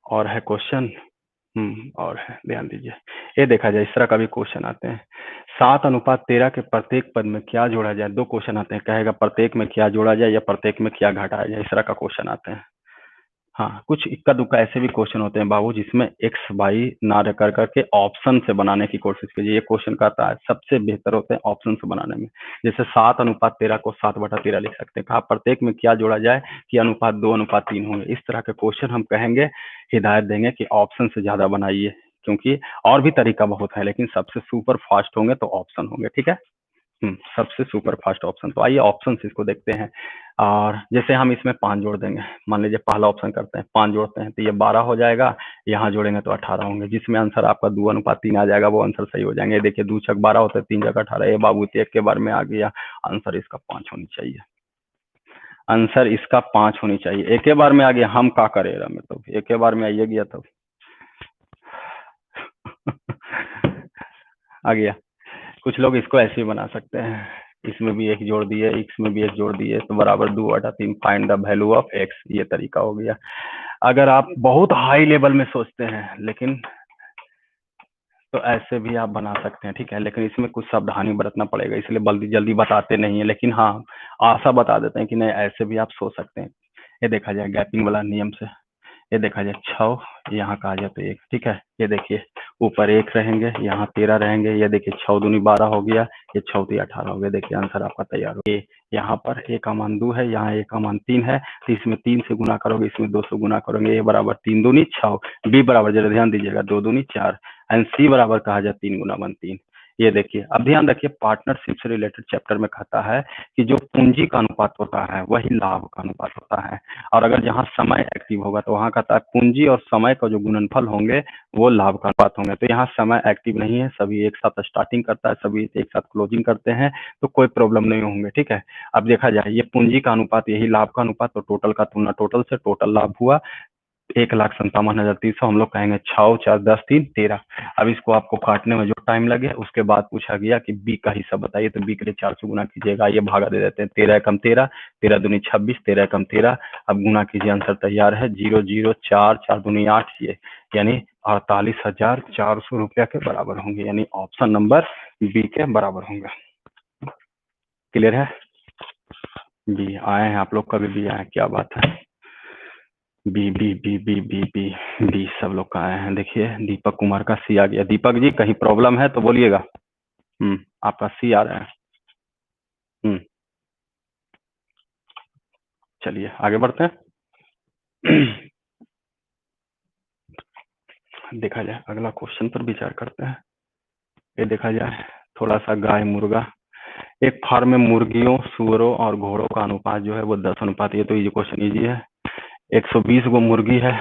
और है क्वेश्चन, और है, ध्यान दीजिए। ये देखा जाए, इस तरह का भी क्वेश्चन आते हैं। 7:13 के प्रत्येक पद में क्या जोड़ा जाए, दो क्वेश्चन आते हैं, कहेगा प्रत्येक में क्या जोड़ा जाए या प्रत्येक में क्या घटाया जाए, इस तरह का क्वेश्चन आते हैं। हाँ, कुछ इक्का दुक्का ऐसे भी क्वेश्चन होते हैं बाबू जिसमें एक्स वाई ना कर करके ऑप्शन से बनाने की कोशिश कीजिए। ये क्वेश्चन कहता है सबसे बेहतर होते हैं ऑप्शन से बनाने में। जैसे 7:13 को 7/13 लिख सकते हैं, कहा प्रत्येक में क्या जोड़ा जाए कि अनुपात 2:3 होंगे। इस तरह के क्वेश्चन हम कहेंगे, हिदायत देंगे कि ऑप्शन से ज्यादा बनाइए, क्योंकि और भी तरीका बहुत है लेकिन सबसे सुपर फास्ट होंगे तो ऑप्शन होंगे। ठीक है, सबसे सुपर फास्ट ऑप्शन। तो आइए ऑप्शन से इसको देखते हैं। और जैसे हम इसमें 5 जोड़ देंगे, मान लीजिए पहला ऑप्शन करते हैं, 5 जोड़ते हैं तो ये 12 हो जाएगा, यहाँ जोड़ेंगे तो 18 होंगे, जिसमें आंसर आपका 2:3 आ जाएगा, वो आंसर सही हो जाएंगे। देखिए 2 छक 12 होते हैं, 3 जगह 18, ये बाबू एक के बार में आ गया, आंसर इसका 5 होनी चाहिए। आंसर इसका 5 होनी चाहिए, एक के बार में आ गया, हम का करे रहा, तो एक के बार में आइए गया तो आ गया। कुछ लोग इसको ऐसे ही बना सकते हैं, इसमें भी एक जोड़ दिए, इसमें भी एक जोड़ दिए, तो बराबर 2/3, find the value of x, ये तरीका हो गया। अगर आप बहुत हाई लेवल में सोचते हैं लेकिन तो ऐसे भी आप बना सकते हैं, ठीक है, लेकिन इसमें कुछ सावधानी बरतना पड़ेगा, इसलिए जल्दी जल्दी बताते नहीं है, लेकिन हाँ आशा बता देते हैं कि नहीं ऐसे भी आप सोच सकते हैं। ये देखा जाए गैपिंग वाला नियम से, ये देखा जाए 6 यहाँ का आ जाए तो 1, ठीक है, ये देखिए ऊपर 1 रहेंगे, यहाँ 13 रहेंगे, ये देखिए 6 दूनी 12 हो गया, ये 6 × 18 हो गया। देखिए आंसर आपका तैयार हो गया। यहाँ पर ए का मान 2 है, यहाँ ए का मान 3 है, तो इसमें 3 से गुना करोगे, इसमें 2 से गुना करोगे, ए बराबर 3 दूनी 6, बी बराबर जरा ध्यान दीजिएगा 2 दूनी 4, एंड सी बराबर कहा जाए 3 × 1 3। ये देखिए अब ध्यान रखिए, पार्टनरशिप से रिलेटेड चैप्टर में कहता है कि जो पूंजी का अनुपात होता है वही लाभ का अनुपात होता है, और अगर जहाँ समय एक्टिव होगा तो वहां कहता है पूंजी और समय का जो गुणनफल होंगे वो लाभ का अनुपात होंगे। तो यहाँ समय एक्टिव नहीं है, सभी एक साथ स्टार्टिंग करता है, सभी एक साथ क्लोजिंग करते हैं, तो कोई प्रॉब्लम नहीं होंगे। ठीक है, अब देखा जाए ये पूंजी का अनुपात यही लाभ का अनुपात, तो टोटल का तुलना टोटल से, टोटल लाभ हुआ 1,57,300, हम लोग कहेंगे 6 4 10 3 13। अब इसको आपको काटने में जो टाइम लगे उसके बाद पूछा गया कि बी का हिस्सा बताइए, तो बी के लिए 4 से गुना कीजिएगा, ये भागा दे देते हैं, 13 × 13, 13 दूनी 26, 13 × 13, अब गुना कीजिए, आंसर तैयार है 0 0 4 4 दूनी 8, ये यानी 48,400 रुपया के बराबर होंगे, यानी ऑप्शन नंबर बी के बराबर होंगे। क्लियर है? बी आए हैं आप लोग, कभी भी आए, क्या बात है। बी बी बी बी बी बी बी सब लोग का आए हैं। देखिए दीपक कुमार का सी आ गया। दीपक जी कहीं प्रॉब्लम है तो बोलिएगा। आपका सी आ रहा है। चलिए आगे बढ़ते हैं। देखा जाए अगला क्वेश्चन पर विचार करते हैं। ये देखा जाए थोड़ा सा गाय मुर्गा, एक फार्म में मुर्गियों, सुअरों और घोड़ों का अनुपात जो है वो 10:1। ये तो ये क्वेश्चन इजी है। 120 गो मुर्गी है,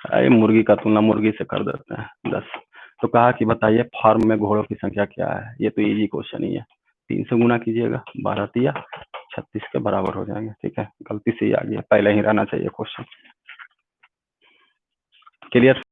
अरे मुर्गी का तुलना मुर्गी से कर देते हैं 10। तो कहा कि बताइए फार्म में घोड़ों की संख्या क्या है। ये तो इजी क्वेश्चन ही है, 3 से गुना कीजिएगा, 12 × 36 के बराबर हो जाएंगे। ठीक है, गलती से ही आ गया, पहले ही रहना चाहिए क्वेश्चन। क्लियर?